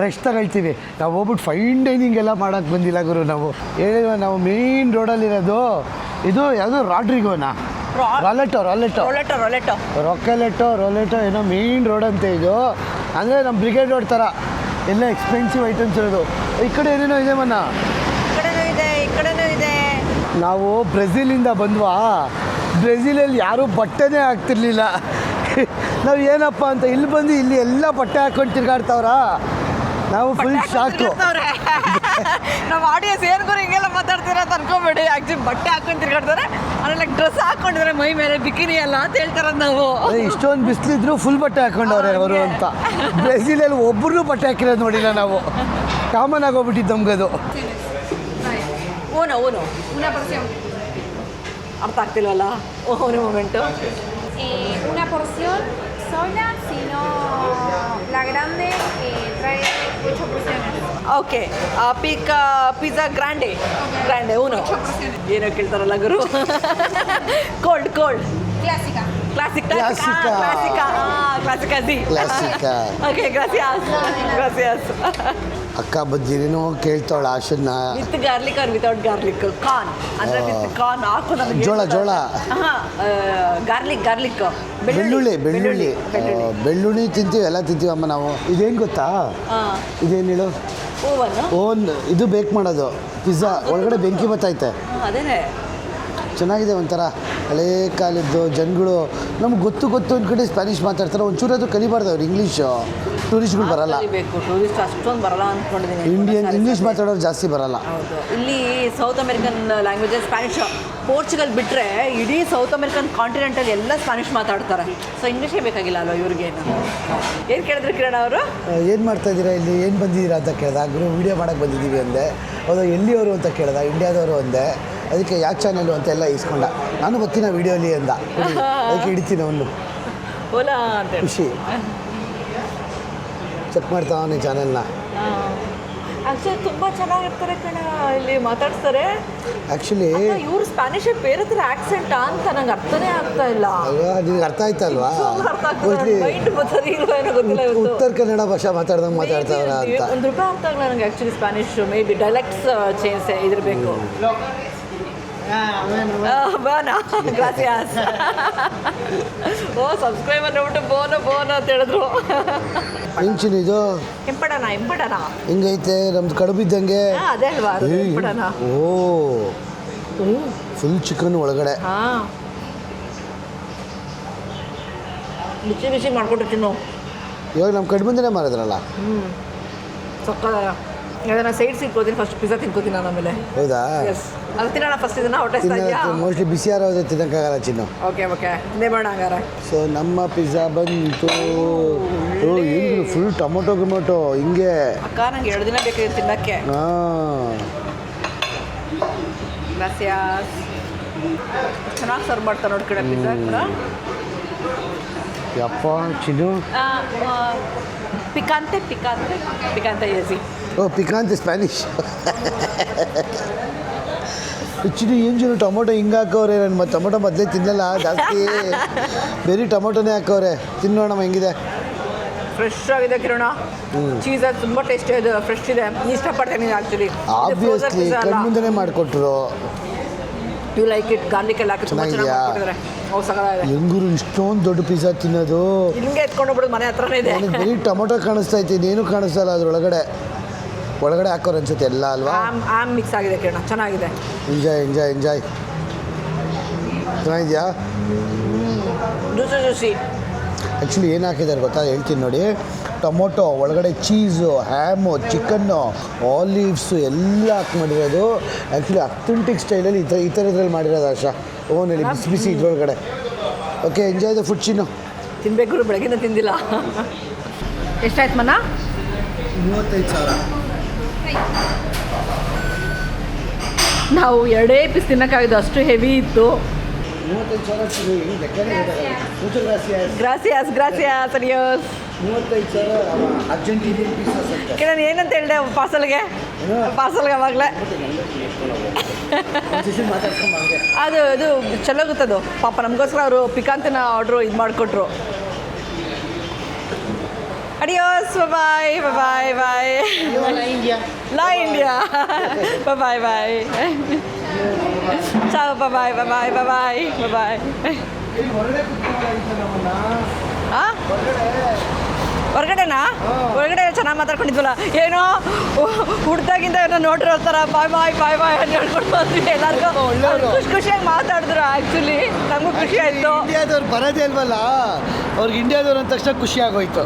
ರೆಸ್ಟ್ ತಗೊಳ್ತೀವಿ. ನಾವು ಹೋಗ್ಬಿಟ್ಟು ಫೈನ್ ಡೈನಿಂಗ್ ಎಲ್ಲ ಮಾಡೋಕ್ಕೆ ಬಂದಿಲ್ಲ ಗುರು. ನಾವು ಮೇನ್ ರೋಡಲ್ಲಿರೋದು ಇದು ಯಾವುದು ರಾಡ್ರಿಗೋನಾ, ರೊಕೆಲೆಟೋ ಏನೋ ಮೇನ್ ರೋಡ್ ಅಂತೆ ಇದು. ಅಂದರೆ ನಮ್ಮ ಬ್ರಿಗೇಡ್ ರೋಡ್ ಥರ ಎಲ್ಲ ಎಕ್ಸ್ಪೆನ್ಸಿವ್ ಐಟಮ್ಸ್ ಇರೋದು. ಈ ಕಡೆ ಏನೇನೋ ಇದೆ ಮನ್ನ, ಈ ಕಡೆನೂ ಇದೆ. ನಾವು ಬ್ರೆಜಿಲಿಂದ ಬಂದ್ವಾ, ಬ್ರೆಜಿಲಲ್ಲಿ ಯಾರೂ ಬಟ್ಟೆನೇ ಹಾಕ್ತಿರ್ಲಿಲ್ಲ. ನಾವು ಏನಪ್ಪ ಅಂತ ಇಲ್ಲಿ ಬಂದು ಇಲ್ಲಿ ಎಲ್ಲ ಬಟ್ಟೆ ಹಾಕ್ಕೊಂಡು ತಿರ್ಗಾಡ್ತಾವ್ರ. ನಾವು ಫುಲ್ ಶಾಕು. ನಮ್ಮ ಆಡಿಯನ್ಸ್ ಏನು ಗುರು ಹಿಂಗೆಲ್ಲ ಮಾತಾಡ್ತೀರಾ ಅಂತ ಅನ್ಕೋಬೇಡಿ. ಆ್ಯಕ್ಚುಲಿ ಬಟ್ಟೆ ಹಾಕೊಂಡು ತಿರ್ಗಾಡ್ತಾರೆ, ಆಮೇಲೆ ಡ್ರೆಸ್ ಹಾಕೊಂಡಿದ್ರೆ ಮೈ ಮೇಲೆ ಬಿಕಿನಿ ಅಲ್ಲ ಅಂತ ಹೇಳ್ತಾರದು ನಾವು. ಇಷ್ಟೊಂದು ಬಿಸಿಲಿದ್ರು ಫುಲ್ ಬಟ್ಟೆ ಹಾಕೊಂಡವ್ರೆ ಅವರು ಅಂತ. ಬ್ರೆಜಿಲಲ್ಲಿ ಒಬ್ಬರು ಬಟ್ಟೆ ಹಾಕಿರೋದು ನೋಡಿಲ್ಲ ನಾವು. ಕಾಮನ್ ಆಗೋಗ್ಬಿಟ್ಟಿದ್ದು ನಮ್ಗದು. ಓನು ಅರ್ಥ ಆಗ್ತಿಲ್ವಲ್ಲ ಓನು ಮೂಮೆಂಟು. Una porción sola, sino la grande trae 8 porciones. Okay, pizza ಗ್ರ್ಯಾಂಡೆ ಊನು ಏನೋ ಕೇಳ್ತಾರಲ್ಲ ಗುರು. Cold Clásica. ಕ್ಲಾಸಿಕ್ ಓಕೆ, ಗ್ರಾಸಿಯಾಸ್. ಅಕ್ಕ ಬಜ್ಜಿನೇನೋ ಕೇಳ್ತಾಳ ಆಶನ್ನ. With garlic or without garlic? Corn ಅಂದರೆ ವಿತ್ ಕಾರ್ನ್ ಹಾಕು ನಮಗೆ. ಜೋಳ ಗಾರ್ಲಿಕ್ ಬೆಳ್ಳುಳ್ಳಿ ತಿಂತೀವಿ, ಎಲ್ಲ ತಿಂತೀವಮ್ಮ ನಾವು. ಇದೇನು ಗೊತ್ತಾ? ಇದೇನು ಹೇಳು? ಓನ್ ಇದು ಬೇಕ್ ಮಾಡೋದು ಪಿಜ್ಜಾ. ಒಳಗಡೆ ಬೆಂಕಿ ಬತ್ತೈತೆ. ಅದೇನೆ ಚೆನ್ನಾಗಿದೆ. ಒಂಥರ ಹಳೇ ಕಾಲದ್ದು ಜನಗಳು. ನಮ್ಗೆ ಗೊತ್ತು ಒಂದು ಕಡೆ ಸ್ಪ್ಯಾನಿಷ್ ಮಾತಾಡ್ತಾರೆ. ಒಂಚೂರಾದ್ರೂ ಕಲಿಬಾರ್ದು ಅವ್ರು ಇಂಗ್ಲೀಷು. ಟೂರಿಸ್ಟ್ಗಳು ಬರಲ್ಲ. ಟೂರಿಸ್ಟ್ ಅಷ್ಟೊಂದು ಬರಲ್ಲ ಅಂದ್ಕೊಂಡಿದ್ದೀನಿ. ಇಂಗ್ಲೀಷ್ ಮಾತಾಡೋರು ಜಾಸ್ತಿ ಬರಲ್ಲ. ಹೌದು. ಇಲ್ಲಿ south American languages Spanish. Portugal ಬಿಟ್ಟರೆ ಇಡೀ ಸೌತ್ ಅಮೆರಿಕನ್ ಕಾಂಟಿನೆಂಟಲ್ಲಿ ಎಲ್ಲ ಸ್ಪ್ಯಾನಿಷ್ ಮಾತಾಡ್ತಾರೆ. ಸೊ ಇಂಗ್ಲೀಷೇ ಬೇಕಾಗಿಲ್ಲ ಅಲ್ವ ಇವ್ರಿಗೆ. ಏನು ಕೇಳಿದ್ರು ಕಿರಣ್ ಅವರು? ಏನು ಮಾಡ್ತಾ ಇದ್ದೀರಾ ಇಲ್ಲಿ, ಏನು ಬಂದಿದ್ದೀರಾ ಅಂತ ಕೇಳ್ದ. ಗುರು ವೀಡಿಯೋ ಮಾಡೋಕ್ಕೆ ಬಂದಿದ್ದೀವಿ ಅಂದೆ. ಹೌದು, ಎಲ್ಲಿಯವರು ಅಂತ ಕೇಳ್ದ. ಇಂಡಿಯಾದವರು ಅಂದೆ. ಅದಕ್ಕೆ ಯಾವ ಚಾನಲು ಅಂತ ಎಲ್ಲ ಇಸ್ಕೊಂಡ. ನಾನು ಬರ್ತೀನ ವೀಡಿಯೋಲಿ ಅಂದ. ಅದಕ್ಕೆ ಹಿಡಿತೀನಿ ಅವನು. ಓಲಾ ಅಂತ ಖುಷಿ. ಚೆಕ್ ಮಾಡ್ತಾವನೆ ಚಾನೆಲ್ನ. ಆ್ಯಕ್ಚುಲಿ ತುಂಬ ಚೆನ್ನಾಗಿರ್ತಾರೆ ಕಣ, ಇಲ್ಲಿ ಮಾತಾಡ್ತಾರೆ. ಆ್ಯಕ್ಚುಲಿ ಇವ್ರು ಸ್ಪ್ಯಾನಿಷ್ ಬೇರೆ ಥರ ಆಕ್ಸೆಂಟ್ ಅಂತ ನಂಗೆ ಅರ್ಥನೇ ಆಗ್ತಾ ಇಲ್ಲ. ಅಲ್ವಾ, ನಿನಗೆ ಅರ್ಥ ಆಯ್ತಲ್ವಾ? ಉತ್ತರ ಕನ್ನಡ ಭಾಷೆ ಮಾತಾಡ್ದಂಗೆ ಮಾತಾಡ್ತಾವ್ರ ಅಂತ. ಒಂದು ರೂಪಾಯಿ ಅರ್ಥ ಆಗಲ್ಲ ನನಗೆ actually Spanish. Maybe dialects change ಇದಿರಬೇಕು. ಗ್ರಾಸಿಯಾಸ್. ಓ ಸಬ್ಸ್ಕ್ರೈಬರ್ ನೋಡ್ಬಿಟ್ಟು ಬೋನ ಅಂತ ಹೇಳಿದ್ರು. ಇಂಚಿನಿದು ಎಂಪಡನ ಹಿಂಗೈತೆ ನಮ್ದು ಕಡುಬಿದ್ದಂಗೆ. ಅದೇ ಅಲ್ವಾ ಎಂಪಡನ? ಓ ಫುಲ್ ಚಿಕನ್ ಒಳಗಡೆ. ಬಿಸಿ ಮಾಡ್ಕೊಟ್ಟಿರ್ತೀನಿ ನಾವು. ಇವಾಗ ನಮ್ಮ ಕಣ್ಣು ಮುಂದೆನೇ ಮಾರಿದ್ರಲ್ಲ. ಸಕ್ಕದ ಅದನ್ನು ಸೈಡ್ ಸಿಕ್ಕೋತೀನಿ, ಫಸ್ಟ್ ಪಿಜ್ಜಾ ತಿನ್ಕೋತೀನಿ ನಾನು ಆಮೇಲೆ. ಹೌದಾ? ಎಸ್, ಅದು ತಿನ್ನೋಣ ಫಸ್ಟ್. ಇದನ್ನು ಹೊಟ್ಟೆ ಇದೆಯಾ? ಮೋಸ್ಟ್ಲಿ ಬಿಸಿ ಯಾರಾவது ತಿನ್ನೋಕ್ಕಾಗಲ್ಲ ಚಿನ್ನು. ಓಕೆ ಇದೇ ಬೇಡ ಹಂಗಾರೆ. ಸೊ ನಮ್ಮ ಪಿಜ್ಜಾ ಬಂತು. ಏನು ಫುಲ್ ಟೊಮೊಟೊ ಹಿಂಗೆ. ಅಕ್ಕ ನಂಗೆ 2 ದಿನ ಬೇಕಾಗಿದೆ ತಿನ್ನೋಕ್ಕೆ. ಹಾಂ, ಗ್ರಾಸಿಯಾಸ್. ಚೆನ್ನಾಗಿ ಸರ್ವ್ ಮಾಡ್ತಾರೆ ನೋಡಿ ಕಡೆ ಪಿಜ್ಜಾ ಕೂಡ. ಯಪ್ಪ ಚಿನ್ನು. ಪಿಕಾಂತೆ ಎಸಿ. ಓ ಪಿಕಾಂತೆ ಸ್ಪ್ಯಾನಿಷ್. ಚಿನ್ನು ಏನು ಚಿನ್ನು ಟೊಮೊಟೊ ಹಿಂಗೆ ಹಾಕವ್ರೆ. ನನ್ನ ಟೊಮೊಟೊ ಮೊದಲೇ ತಿನ್ನಲ್ಲ ಜಾಸ್ತಿ, ಬೇರೆ ಟೊಮೊಟೊನೇ ಹಾಕವ್ರೆ. ತಿನ್ನೋಣ ಹೆಂಗಿದೆ. ಫ್ರೆಶ್ ಆಗಿದೆ ಕಿರಣ. ಚೀಸ್ ಅದು ತುಂಬ ಟೇಸ್ಟಿ ಇದೆ, ಫ್ರೆಶ್ ಇದೆ. ಇಷ್ಟಪಡ್ತೀನಿ ಆ್ಯಕ್ಚುಲಿ. ಆಬ್ವಿಯಸ್ಲಿ ಕಣ್ಣು ಮುಂದೆನೇ ಮಾಡಿಕೊಟ್ರು. You like it? ಗಾರ್ಲಿಕ್ ಎಲ್ಲ ಹಾಕಿ ತುಂಬ ಚೆನ್ನಾಗಿ ಮಾಡಿಕೊಟ್ಟಿದ್ದಾರೆ. ಅವು ಸಗದಾಗಿದೆ. ಹೆಂಗೂರು ಇಷ್ಟೊಂದು ದೊಡ್ಡ ಪಿಜ್ಜಾ ತಿನ್ನೋದು. ಹಿಂಗೆ ಎತ್ಕೊಂಡು ಹೋಗ್ಬಿಡೋದು, ಮನೆ ಹತ್ರನೇ ಇದೆ. ನನಗೆ ಬರೀ ಟೊಮೊಟೊ ಕಾಣಿಸ್ತಾ ಐತೆ, ಇನ್ನೇನು ಕಾಣಿಸ್ತಲ್ಲ ಅದ್ರೊಳಗಡೆ. ಒಳಗಡೆ ಹಾಕೋರು ಅನ್ಸುತ್ತೆ ಎಲ್ಲ ಅಲ್ವಾ? ಆಮ್ ಮಿಕ್ಸ್ ಆಗಿದೆ ಕಿರಣ, ಚೆನ್ನಾಗಿದೆ. ಎಂಜಾಯ್. ಚೆನ್ನಾಗಿದೆಯಾ? ಜ್ಯೂಸಿ. ಆ್ಯಕ್ಚುಲಿ ಏನು ಹಾಕಿದ್ದಾರೆ ಗೊತ್ತಾ, ಹೇಳ್ತೀನಿ ನೋಡಿ. ಟೊಮೊಟೊ ಒಳಗಡೆ ಚೀಸು, ಹ್ಯಾಮು, ಚಿಕನ್ನು, ಆಲಿವ್ಸು ಎಲ್ಲ ಹಾಕಿ ಮಾಡಿರೋದು. ಆ್ಯಕ್ಚುಲಿ ಅಥೆಂಟಿಕ್ ಸ್ಟೈಲಲ್ಲಿ ಈ ಥರದ್ರಲ್ಲಿ ಮಾಡಿರೋದು ಆಶಾ. ಓನಲ್ಲಿ ಬಿಸಿ ಇದ್ರೊಳಗಡೆ. Okay, enjoy the food Chinnu. ತಿನ್ಬೇಕು, ಬೆಳಗಿನ ತಿಂದಿಲ್ಲ. ಎಷ್ಟಾಯ್ತು ಮನ? 35,000. ನಾವು 2 ಪೀಸ್ ತಿನ್ನೋಕ್ಕಾಗಿದ್ದು, ಅಷ್ಟು ಹೆವಿ ಇತ್ತು. 35,000. ಗ್ರಾಸಿಯಾಸ್ ಅಡಿಯೋಸ್. 35,000 ಅರ್ಜೆಂಟೀನಿಯನ್ ಪೀಸಸ್ ಅಂತ. ನಾನು ಏನಂತ ಹೇಳಿದೆ ಪಾರ್ಸಲ್ಗೆ ಅವಾಗಲೇ. ಅದು ಚಲೋ ಗೊತ್ತದು. ಪಾಪ ನಮಗೋಸ್ಕರ ಅವರು ಪಿಕಾಂತಿನ ಆರ್ಡ್ರು ಇದು ಮಾಡಿಕೊಟ್ರು. ಅಡಿಯೋಸ್, ಬಾಯ್. ಲಾ ಇಂಡಿಯಾ. ಬಾಯ್. ಚಾವ್, ಬಾಯ್. ಹಾಂ, ಹೊರಗಡೆನಾ? ಹೊರಗಡೆ ಚೆನ್ನಾಗಿ ಮಾತಾಡ್ಕೊಂಡಿದ್ವಲ್ಲ. ಏನೋ ಹುಡ್ದಾಗಿಂದ ನೋಡ್ರಿ ಥರ ಬಾಯ್ ಅಂತ ಹೇಳ್ಕೊಂಡು ಬಂದ್ವಿ. ಎಲ್ಲರಿಗೂ ಖುಷಿಯಾಗಿ ಮಾತಾಡಿದ್ರು. ಆ್ಯಕ್ಚುಲಿ ನಮಗೂ ಖುಷಿ ಆಯಿತು. ಇಂಡಿಯಾದವ್ರು ಬರೋದೇ ಅಲ್ವಲ್ಲ, ಅವ್ರಿಗೆ ಇಂಡಿಯಾದವ್ರು ಅಂದ ತಕ್ಷಣ ಖುಷಿ ಆಗೋಯ್ತು.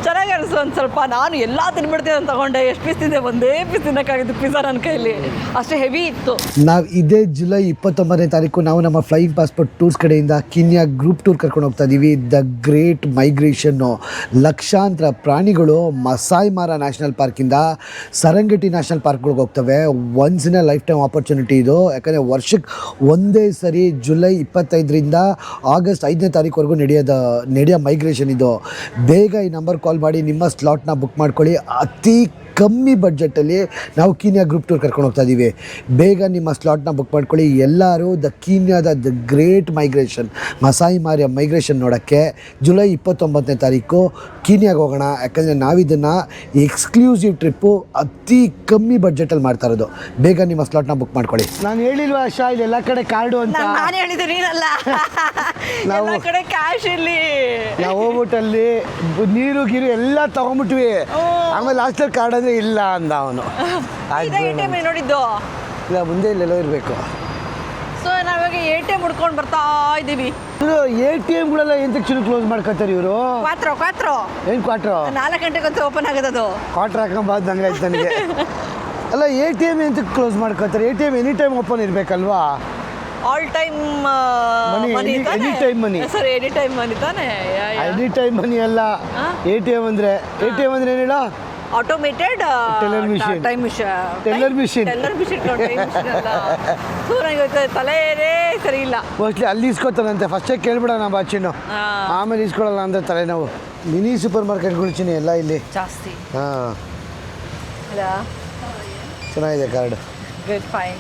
ಚೆನ್ನಾಗಿ ಅನಿಸ್ತು ಒಂದು ಸ್ವಲ್ಪ. ನಾನು ಎಲ್ಲ ತಿನ್ಬಿಡ್ತೀನಿ ಅಂತ ತಗೊಂಡೆ. ಎಷ್ಟು ಪೀಸ್ ತಿಂದೆ? 1 ಪೀಸ್ ತಿನ್ನೋಕ್ಕಾಗಿದ್ದು ಪಿಜ್ಜಾ ನನ್ನ ಕೈಯಲ್ಲಿ, ಅಷ್ಟು ಹೆವಿ ಇತ್ತು. ನಾವು ಇದೇ ಜುಲೈ 29ನೇ ತಾರೀಕು ನಾವು ನಮ್ಮ ಫ್ಲೈಯಿಂಗ್ ಪಾಸ್ಪೋರ್ಟ್ ಟೂರ್ಸ್ ಕಡೆಯಿಂದ ಕಿನ್ಯಾ ಗ್ರೂಪ್ ಟೂರ್ ಕರ್ಕೊಂಡು ಹೋಗ್ತಾ ಇದ್ದೀವಿ. The great migration. ಲಕ್ಷಾಂತರ ಪ್ರಾಣಿಗಳು ಮಸಾಯ್ ಮಾರ ನ್ಯಾಷನಲ್ ಪಾರ್ಕಿಂದ ಸರಂಗಟಿ ನ್ಯಾಷನಲ್ ಪಾರ್ಕ್ಗಳಿಗೆ ಹೋಗ್ತವೆ. Once in a life time opportunity ಇದು. ಯಾಕಂದರೆ ವರ್ಷಕ್ಕೆ ಒಂದೇ ಸರಿ ಜುಲೈ 25ರಿಂದ ಆಗಸ್ಟ್ 5ನೇ ತಾರೀಕುವರೆಗೂ ನಡೆಯೋ ಮೈಗ್ರೇಷನ್ ಇದು. ಬೇಗ ಈ ನಂಬರ್ ಕಾಲ್ ಮಾಡಿ ನಿಮ್ಮ ಸ್ಲಾಟ್ನ ಬುಕ್ ಮಾಡ್ಕೊಳ್ಳಿ. ಅತಿ ಕಮ್ಮಿ ಬಡ್ಜೆಟಲ್ಲಿ ನಾವು ಕೀನ್ಯಾ ಗ್ರೂಪ್ ಟೂರ್ ಕರ್ಕೊಂಡು ಹೋಗ್ತಾ ಇದ್ದೀವಿ. ಬೇಗ ನಿಮ್ಮ ಸ್ಲಾಟ್ನ ಬುಕ್ ಮಾಡ್ಕೊಳ್ಳಿ. ಎಲ್ಲರೂ ಕೀನ್ಯಾದ ಗ್ರೇಟ್ ಮೈಗ್ರೇಷನ್, ಮಸಾಯಿ ಮಾರಿಯ ಮೈಗ್ರೇಷನ್ ನೋಡೋಕ್ಕೆ ಜುಲೈ 29ನೇ ತಾರೀಕು ಕೀನ್ಯಾಗೆ ಹೋಗೋಣ. ಯಾಕಂದರೆ ನಾವಿದನ್ನು ಎಕ್ಸ್ಕ್ಲೂಸಿವ್ ಟ್ರಿಪ್ಪು ಅತಿ ಕಮ್ಮಿ ಬಡ್ಜೆಟಲ್ಲಿ ಮಾಡ್ತಾ ಇರೋದು. ಬೇಗ ನಿಮ್ಮ ಸ್ಲಾಟ್ನ ಬುಕ್ ಮಾಡ್ಕೊಳ್ಳಿ. ನಾನು ಹೇಳಿಲ್ವಾ ಆಶಾ, ಇಲ್ಲೆಲ್ಲ ಕಡೆ ಕಾರ್ಡು ಅಂತ? ನಾನು ಹೇಳಿದ್ದು ನೀನಲ್ಲ. ಎಲ್ಲ ಕಡೆ ಕ್ಯಾಶ್ ಇಲ್ಲಿ. ನಾವು ಹೋಗ್ಬಿಟ್ಟಲ್ಲಿ ನೀರು ಗೀರು ಎಲ್ಲ ತೊಗೊಂಬಿಟ್ವಿ. ಆಮೇಲೆ ಲಾಸ್ಟಲ್ಲಿ ಕಾರ್ಡ್ ಅಂದರೆ ಇಲ್ಲ ಅಂದ ಅವನು. ನೋಡಿದ್ದು ಇಲ್ಲ, ಮುಂದೆ ಇಲ್ಲೆಲ್ಲೋ ಇರಬೇಕು. ಸೊ ನಾವಾಗ ATM ಹುಡ್ಕೊಂಡು ಬರ್ತಾ ಇದ್ದೀವಿ. ATMಗಳೆಲ್ಲ ಎಂತಕ್ಕೆ ಚೂರು ಕ್ಲೋಸ್ ಮಾಡ್ಕೊತಾರೆ ಇವರು? ಕ್ವಾಟ್ರೋ ಏನು ಕ್ವಾಟ್ರೋ? 4 ಗಂಟೆಗಂತೂ ಓಪನ್ ಆಗೋದು ಅದು. ಕ್ವಾಟ್ರ್ ಹಾಕೊಂಬಾರ್ದು ನಂಗಾಯ್ತು ನನಗೆ. ಅಲ್ಲ, ATM ಎಂತಕ್ಕೆ ಕ್ಲೋಸ್ ಮಾಡ್ಕೊತಾರೆ? ATM ಎನಿ ಟೈಮ್ ಓಪನ್ ಇರಬೇಕಲ್ವಾ? All time money, any time money. Sir, any time money ತಾನೇ? ಎನಿ ಟೈಮ್ ಮನಿ ಅಲ್ಲ. ATM ಅಂದರೆ ಏನು ಹೇಳ? Automated time machine. ತಲೆನೇ ಸರಿ ಇಲ್ಲ. ಮೋಸ್ಟ್ಲಿ ಅಲ್ಲಿ ಇಸ್ಕೊತಾನಂತೆ. ಫಸ್ಟೇ ಕೇಳ್ಬಿಡೋಣ ಬಾಚಿನು, ಆಮೇಲೆ ಇಸ್ಕೊಳ್ಳಲ್ಲ ಅಂದರೆ ತಲೆನೋವು. ಮಿನಿ ಸೂಪರ್ ಮಾರ್ಕೆಟ್ಗಳು ಚಿನಿ ಎಲ್ಲ ಇಲ್ಲಿ ಜಾಸ್ತಿ. ಹಾಂ, ಚೆನ್ನಾಗಿದೆ ಕಾರ್ಡ್. Good, fine.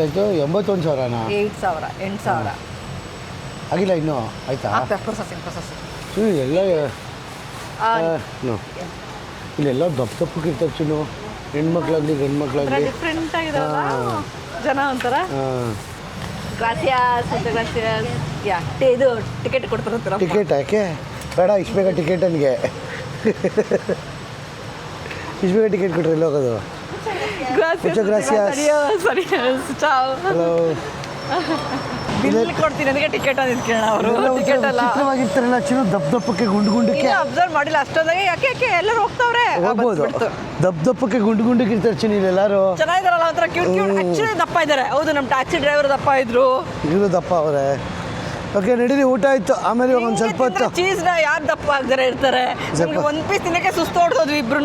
ಎಷ್ಟು? 81,000ನಾ? 8,000 ಆಗಿಲ್ಲ ಇನ್ನೂ? ಆಯ್ತಾ? ಪ್ರೊಸೆಸಿಂಗ್ ಎಲ್ಲ ಇಲ್ಲೆಲ್ಲ ದಪ್ಪಕ್ಕೆ ಇರ್ತಾರೆ ಚಿನ್ನು. ಹೆಣ್ಮಕ್ಳಾಗಲಿ ಗಂಡು ಮಕ್ಕಳಾಗಲಿ ಡಿಫ್ರೆಂಟ್ ಆಗಿದಾವಲ್ಲ ಜನ ಒಂಥರ. ಗ್ರಾಸಿಯಾಸ್. ಇದು ಟಿಕೆಟ್ ಕೊಡ್ತಾರಂತ. ಟಿಕೆಟ್ ಯಾಕೆ ಬೇಡ? ಇಷ್ಟು ಬೇಗ ಟಿಕೆಟ್ ನನಗೆ ಇಷ್ಟು ಬೇಗ ಟಿಕೆಟ್ ಕೊಟ್ಟರೆ ಎಲ್ಲಿ ಹೋಗೋದು? Gracias. Muchas gracias. Adiós. Chao. Hello. Bill ಕೊಡ್ತೀನಿ ಅದಕ್ಕೆ ಟಿಕೆಟ್ ಅಂತ ಕೇಳೋಣ ಅವರು ಟಿಕೆಟ್ ಅಲ್ಲ ಚಿತ್ರವಾಗಿರ್ತಾರಲ್ಲ ಚಿನ್ನ ದಪ್ಪಕ್ಕೆ ಗುಂಡಕ್ಕೆ ಅಬ್ಸರ್ವ್ ಮಾಡಿಲ್ಲ ಅಷ್ಟೊಂದಾಗೆ ಯಾಕೆ ಎಲ್ಲರೂ ಹೋಗ್ತಾವ್ರೆ ಹೋಗ್ಬೋದು ದಪ್ಪಕ್ಕೆ ಗುಂಡಕ್ಕೆ ಇರ್ತಾರೆ ಚಿನ್ನ ಇಲ್ಲಿ ಎಲ್ಲಾರು ಚೆನ್ನಾಗಿದಾರಲ್ಲ ಒಂಥರ ಕ್ಯೂಟ್ ಆಕ್ಚುಲಿ ದಪ್ಪ ಇದ್ದಾರೆ ಹೌದು ನಮ್ಮ ಟ್ಯಾಕ್ಸಿ ಡ್ರೈವರ್ ದಪ್ಪ ಇದ್ರು ಇವರು ದಪ್ಪ ಅವರೇ ಓಕೆ ನಡೀರಿ ಊಟ ಆಯ್ತು ಆಮೇಲೆ ಇವಾಗ ಒಂದು ಸ್ವಲ್ಪ ಹೊತ್ತು ಚೀಸ್ನ ಯಾರು ದಪ್ಪ ಆಗ್ದಾರೆ ಇರ್ತಾರೆ ನಮ್ಗೆ ಒಂದು ಪೀಸ್ ತಿನ್ನಕ್ಕೆ ಸುಸ್ತು ಹೊಡ್ದೋದ್ವಿ ಇಬ್ರು